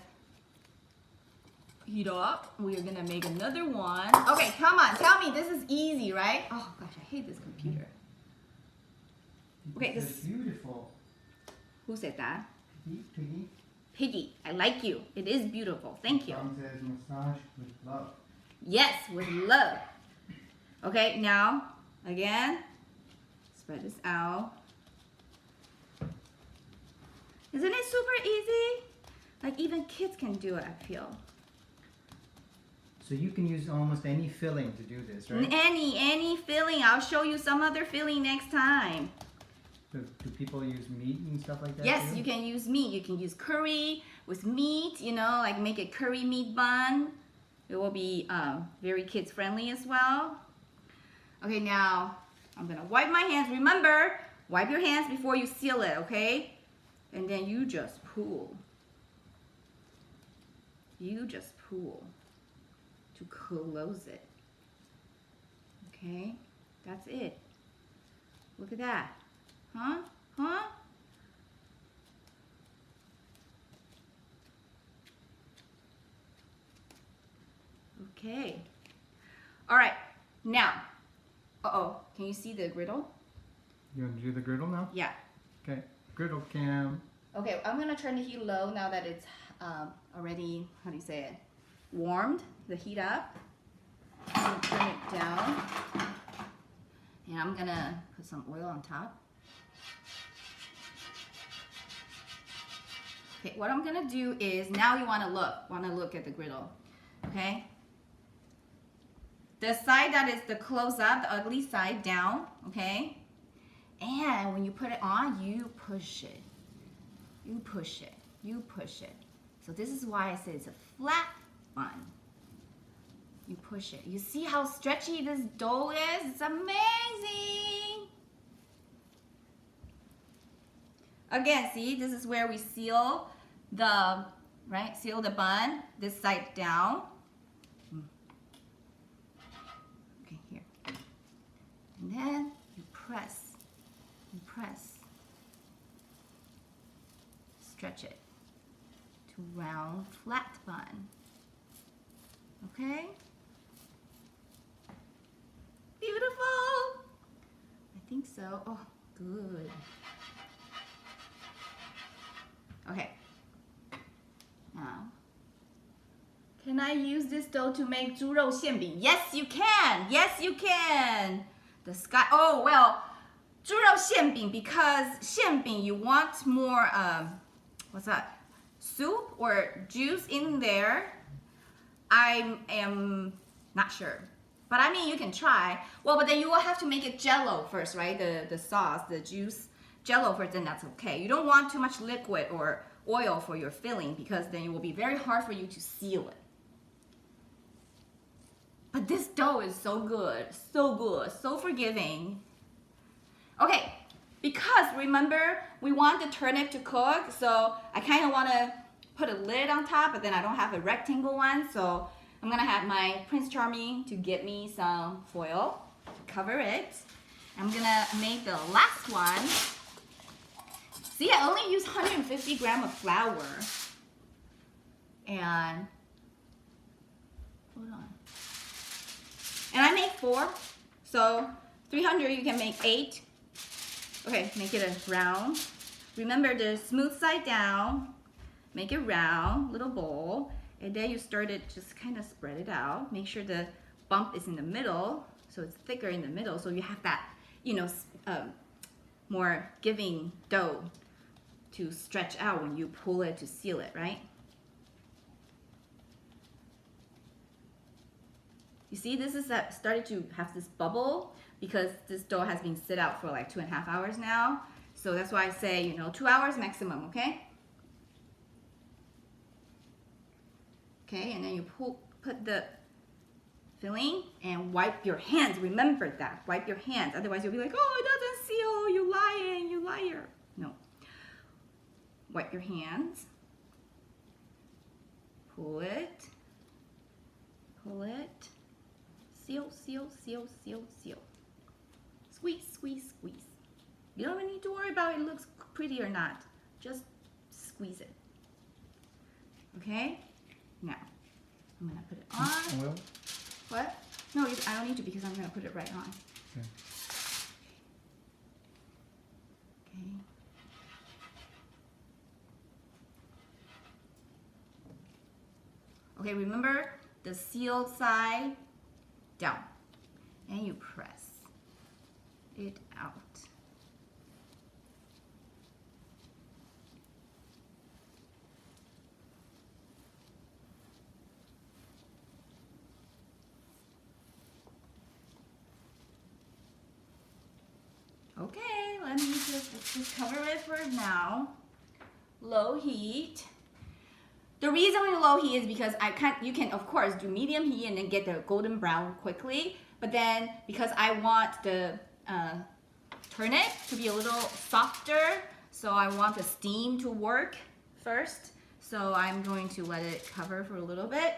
A: heat up, we're gonna make another one. Okay, come on, tell me this is easy, right? Oh gosh, I hate this computer. Okay, this
B: is beautiful.
A: Who said that?
B: Piggy.
A: Piggy, I like you. It is beautiful. Thank you.
B: Mom says massage with love.
A: Yes, with love. Okay, now again, spread this out. Isn't it super easy? Like even kids can do it, I feel.
B: So you can use almost any filling to do this, right?
A: Any filling. I'll show you some other filling next time.
B: Do people use meat and stuff like that?
A: Yes,
B: too?
A: you can use meat. You can use curry with meat, you know, like make a curry meat bun. It will be very kids friendly as well. Okay, now I'm gonna wipe my hands. Remember, wipe your hands before you seal it, okay? And then you just pull. You just pull to close it. Okay, that's it. Look at that. Huh? Huh? Okay. All right. Now, can you see the griddle?
B: You want to do the griddle now?
A: Yeah.
B: Okay. Griddle cam.
A: Okay, I'm gonna turn the heat low now that it's already, how do you say it, warmed, the heat up. I'm gonna turn it down. And I'm gonna put some oil on top. Okay, what I'm gonna do is, now you wanna look at the griddle, okay? The side that is the close up, the ugly side down, okay? And when you put it on, you push it. You push it, you push it. So this is why I say it's a flat bun. You push it. You see how stretchy this dough is? It's amazing. Again, see, this is where we seal the, right? Seal the bun, this side down. Okay, here. And then you press. Stretch it to round flat bun. Okay? Beautiful! I think so. Oh, good. Okay. Now, can I use this dough to make 猪肉馅饼? Yes, you can! Yes, you can! The sky, oh, well, 猪肉馅饼, because 馅饼 you want more, what's that? Soup or juice in there. I am not sure. But I mean, you can try. Well, but then you will have to make it jello first, right? The sauce, the juice, jello first, then that's okay. You don't want too much liquid or oil for your filling because then it will be very hard for you to seal it. But this dough is so good, so forgiving. Okay, because remember, we want the turnip to cook, so I kind of want to put a lid on top, but then I don't have a rectangle one, so I'm gonna have my Prince Charming to get me some foil to cover it. I'm gonna make the last one. See, I only use 150 grams of flour. And, hold on. And I make 4, so 300, you can make 8. Okay, make it a round. Remember the smooth side down. Make it round, little bowl. And then you start it, just kind of spread it out. Make sure the bump is in the middle, so it's thicker in the middle, so you have that, you know, more giving dough to stretch out when you pull it to seal it, right? You see, this is started to have this bubble because this dough has been sit out for like 2.5 hours now. So that's why I say, you know, 2 hours maximum, okay? Okay, and then you put the filling and wipe your hands. Remember that, wipe your hands. Otherwise you'll be like, oh, it doesn't seal, you lying, you liar. No. Wipe your hands. Pull it. Pull it. Seal, seal, seal, seal, seal. Squeeze, squeeze, squeeze. You don't even need to worry about it looks pretty or not. Just squeeze it. Okay? Now, I'm gonna put it on.
B: Oil?
A: What? No, I don't need to because I'm gonna put it right on.
B: Okay.
A: Okay. Okay, remember the sealed side down. And you press it out. let me just cover it for now. Low heat. The reason we low heat is because you can of course do medium heat and then get the golden brown quickly. But then because I want the turnip to be a little softer, so I want the steam to work first. So I'm going to let it cover for a little bit.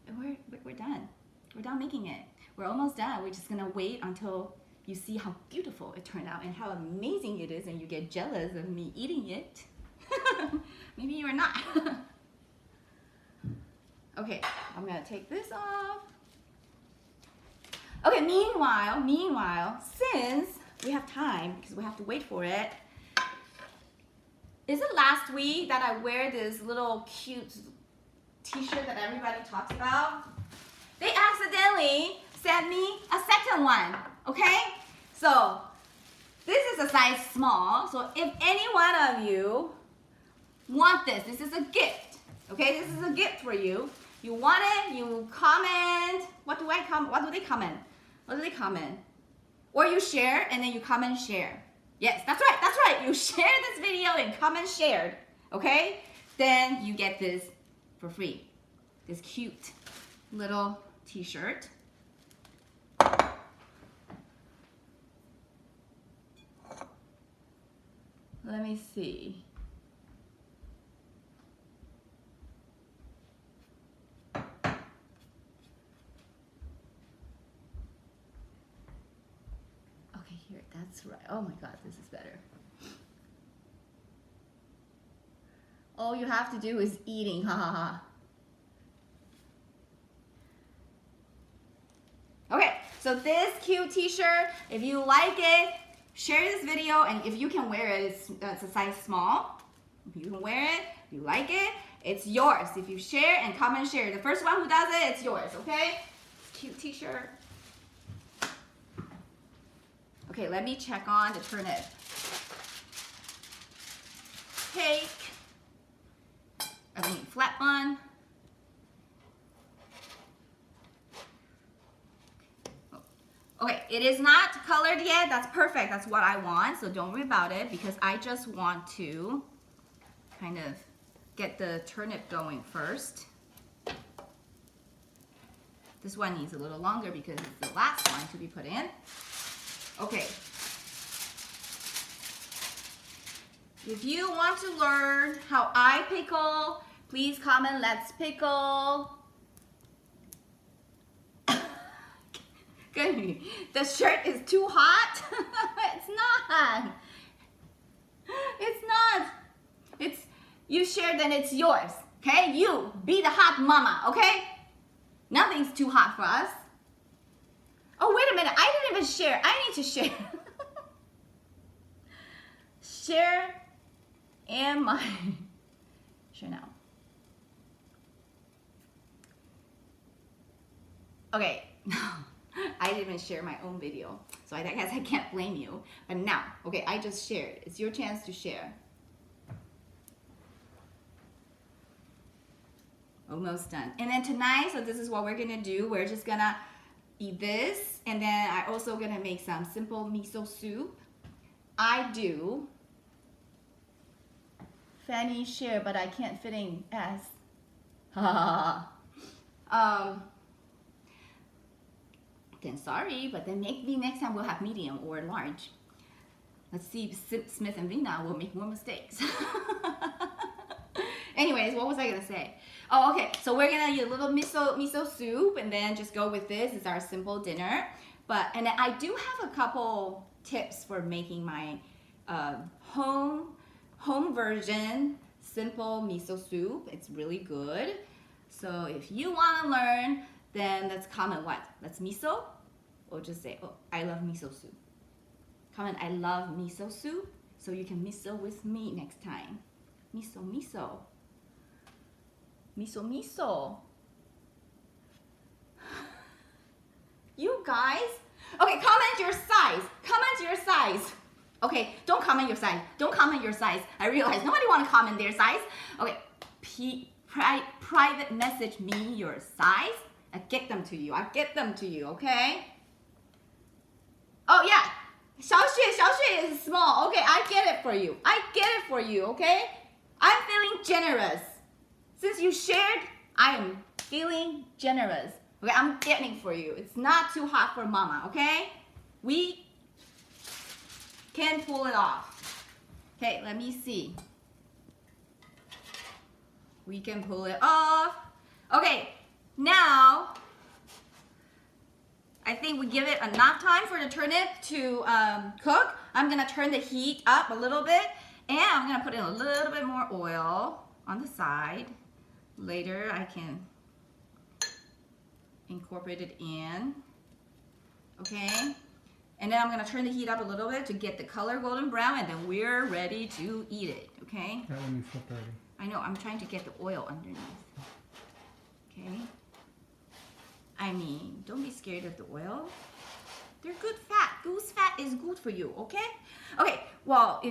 A: And we're done. We're done making it. We're almost done. We're just gonna wait until you see how beautiful it turned out and how amazing it is and you get jealous of me eating it. Maybe you're not. Okay, I'm gonna take this off. Okay, meanwhile, since we have time, because we have to wait for it, is it last week that I wear this little cute t-shirt that everybody talks about? They accidentally sent me a second one, okay? So, this is a size small, so if any one of you want this is a gift, okay? This is a gift for you. You want it, you comment. What do they comment? What do they comment? Or you share and then you comment share. Yes, that's right. You share this video and comment shared, okay? Then you get this for free. This cute little t-shirt. Let me see. Okay, here, that's right. Oh my God, this is better. All you have to do is eating, ha ha ha. Okay, so this cute t-shirt, if you like it, share this video, and if you can wear it, it's a size small. If you can wear it, if you like it, it's yours. If you share and comment share, the first one who does it, it's yours, okay? Cute t-shirt. Okay, let me check on the turnip. Cake. Flat bun. Okay, it is not colored yet. That's perfect. That's what I want. So don't worry about it because I just want to kind of get the turnip going first. This one needs a little longer because it's the last one to be put in. Okay. If you want to learn how I pickle, please comment let's pickle. The shirt is too hot. It's not. It's not. It's you share, then it's yours. Okay? You be the hot mama, okay? Nothing's too hot for us. Oh, wait a minute. I didn't even share. I need to share. Share and my share now. Okay. I didn't even share my own video, so I guess I can't blame you. But now, okay, I just shared. It's your chance to share. Almost done. And then tonight, so this is what we're gonna do. We're just gonna eat this, and then I also gonna make some simple miso soup. I do. Fanny share, but I can't fit in S. Then sorry, but then maybe next time we'll have medium or large. Let's see if Smith and Vina will make more mistakes. Anyways, what was I gonna say? Oh, okay, so we're gonna eat a little miso soup and then just go with this. It's our simple dinner. And then I do have a couple tips for making my home version simple miso soup. It's really good. So if you wanna learn, then let's comment what? Let's miso? Or just say, oh, I love miso soup. Comment, I love miso soup, so you can miso with me next time. Miso, miso. Miso, miso. You guys? Okay, comment your size. Comment your size. Okay, don't comment your size. Don't comment your size. I realize nobody want to comment their size. Okay, private message me your size. I get them to you. I get them to you, okay? Oh yeah, 小雪 is small. Okay, I get it for you. I get it for you, okay? I'm feeling generous. Since you shared, I am feeling generous. Okay, I'm getting for you. It's not too hot for mama, okay? We can pull it off. Okay, let me see. We can pull it off. Okay, now I think we give it enough time for the turnip to cook. I'm gonna turn the heat up a little bit, and I'm gonna put in a little bit more oil on the side. Later I can incorporate it in. Okay, and then I'm gonna turn the heat up a little bit to get the color golden brown, and then we're ready to eat it. Okay.
B: That one you flipped already.
A: I know, I'm trying to get the oil underneath. Okay. I mean, don't be scared of the oil. They're good fat. Goose fat is good for you, okay? Okay, well,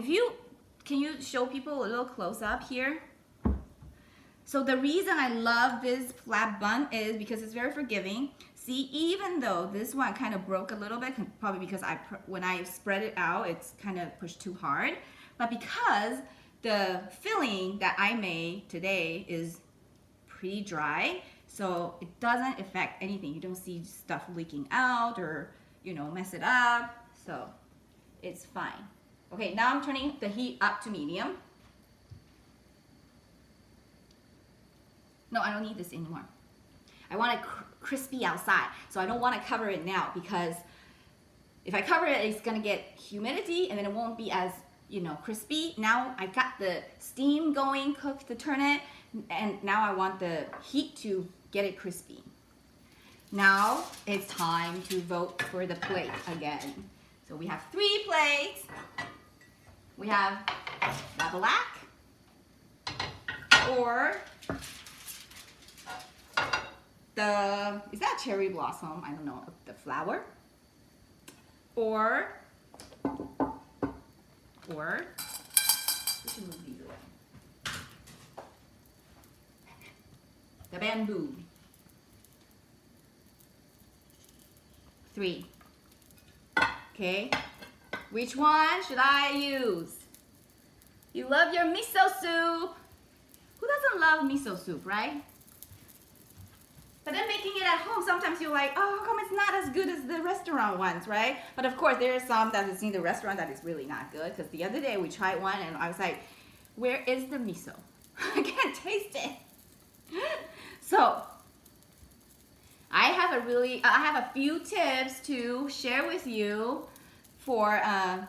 A: can you show people a little close up here? So the reason I love this flat bun is because it's very forgiving. See, even though this one kind of broke a little bit, probably because when I spread it out, it's kind of pushed too hard. But because the filling that I made today is pretty dry, so it doesn't affect anything. You don't see stuff leaking out or, mess it up. So it's fine. Okay, now I'm turning the heat up to medium. No, I don't need this anymore. I want it crispy outside, so I don't want to cover it now, because if I cover it, it's gonna get humidity and then it won't be as crispy. Now I got the steam going, cooked the turnip, and now I want the heat to get it crispy. Now it's time to vote for the plate again. So we have 3 plates. We have the black, or is that cherry blossom? I don't know, the flower, or we should move these away. The bamboo. 3. Okay. Which one should I use? You love your miso soup. Who doesn't love miso soup, right? But then making it at home, sometimes you're like, oh, how come it's not as good as the restaurant ones, right? But of course, there are some that is in the restaurant that is really not good. Because the other day we tried one and I was like, where is the miso? I can't taste it. So, I have a few tips to share with you for a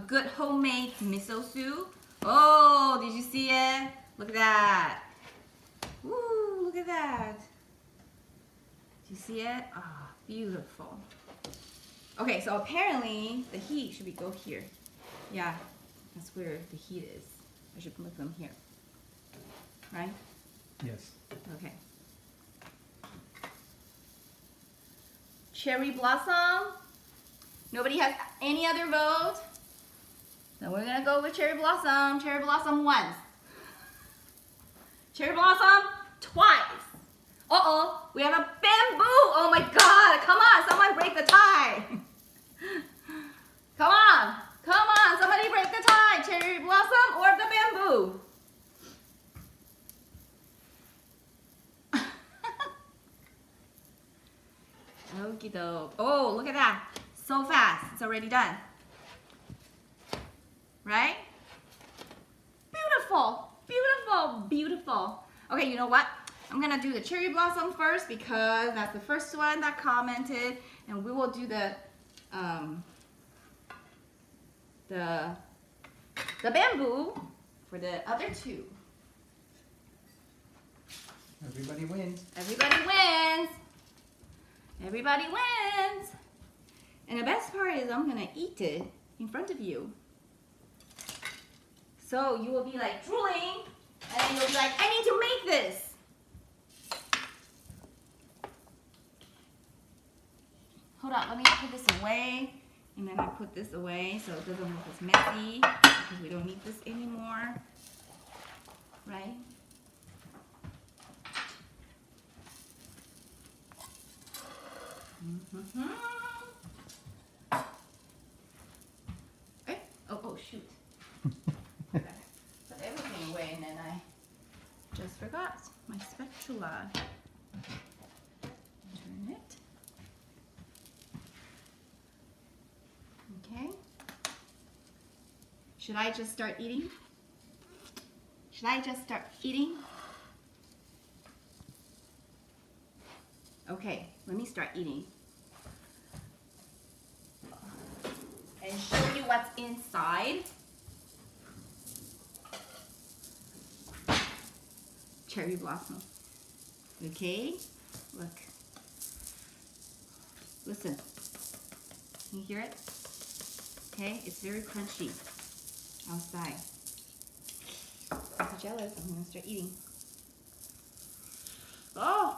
A: good homemade miso soup. Oh, did you see it? Look at that. Woo, look at that. Do you see it? Ah, oh, beautiful. Okay, so apparently the heat should go here. Yeah, that's where the heat is. I should put them here. Right?
B: Yes.
A: Okay. Cherry blossom. Nobody has any other vote? Then we're gonna go with cherry blossom. Cherry blossom once. Cherry blossom twice. Uh-oh, we have a bamboo. Oh my God, come on, someone break the tie. Come on, somebody break the tie. Cherry blossom or the bamboo? Okie doke. Oh, look at that. So fast, it's already done. Right? Beautiful, beautiful, beautiful. Okay, you know what? I'm gonna do the cherry blossom first because that's the first one that commented, and we will do the bamboo for the other 2.
B: Everybody wins.
A: Everybody wins. Everybody wins. And the best part is I'm gonna eat it in front of you. So you will be like drooling, and then you'll be like, I need to make this. Hold on, let me put this away. And then I put this away so it doesn't look as messy, because we don't need this anymore. Right? forgot my spatula. Turn it. Okay. Should I just start eating? Should I just start eating? Okay, let me start eating. And show you what's inside. Cherry blossom. Okay, look. Listen. Can you hear it? Okay, it's very crunchy outside. I'm so jealous. I'm gonna start eating. Oh,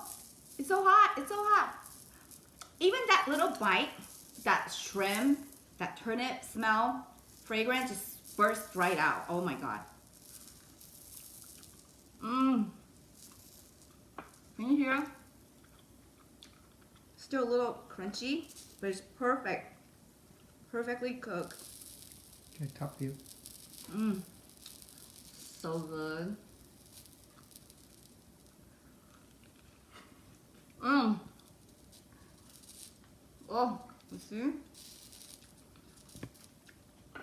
A: it's so hot. It's so hot. Even that little bite, that shrimp, that turnip smell, fragrance just bursts right out. Oh my God. Mmm. Can you hear? Still a little crunchy, but it's perfect. Perfectly cooked.
B: Okay, top view.
A: Mmm. So good. Mmm. Oh, you see?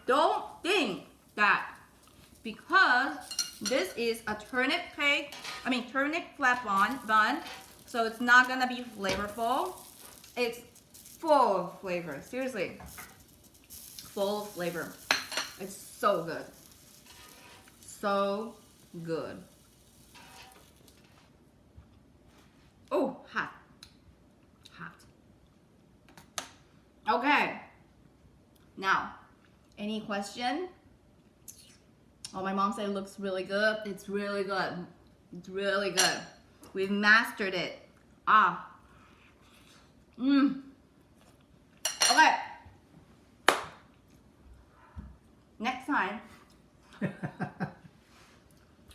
A: Don't think that because this is a turnip cake, turnip flat bun, so it's not gonna be flavorful. It's full of flavor, seriously. Full of flavor. It's so good. So good. Oh, hot. Hot. Okay. Now, any question? Oh, my mom said it looks really good. It's really good. It's really good. We've mastered it. Ah. Mmm. Okay. Next time,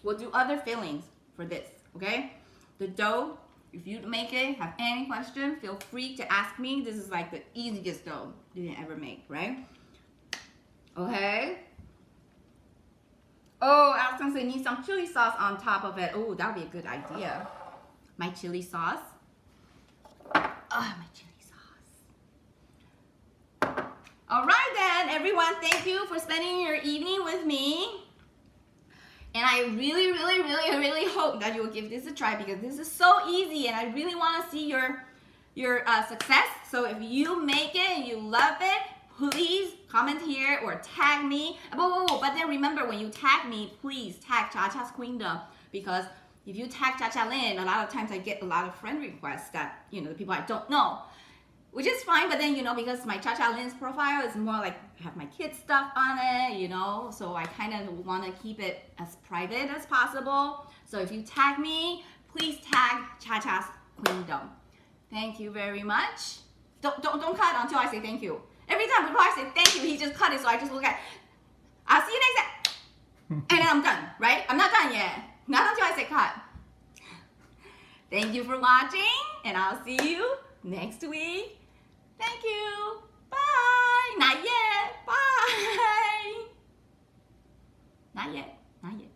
A: we'll do other fillings for this, okay? The dough, if you make it, have any question, feel free to ask me. This is like the easiest dough you can ever make, right? Okay? Oh, I was gonna say, need some chili sauce on top of it. Oh, that would be a good idea. My chili sauce. Ah, my chili sauce. All right then, everyone, thank you for spending your evening with me. And I really, really, really, really hope that you will give this a try because this is so easy and I really want to see your success. So if you make it and you love it, please comment here or tag me. But then remember, when you tag me, please tag Cha-Cha's Queendom, because if you tag Cha-Cha Lin, a lot of times I get a lot of friend requests that, the people I don't know, which is fine. But then, because my Cha-Cha Lin's profile is more like have my kids stuff on it, so I kind of want to keep it as private as possible. So if you tag me, please tag Cha-Cha's Queendom. Thank you very much. Don't cut until I say thank you. Every time before I say thank you, he just cut it, so I just look at, I'll see you next time. And then I'm done, right? I'm not done yet. Not until I say cut. Thank you for watching, and I'll see you next week. Thank you. Bye. Not yet. Bye. Not yet. Not yet.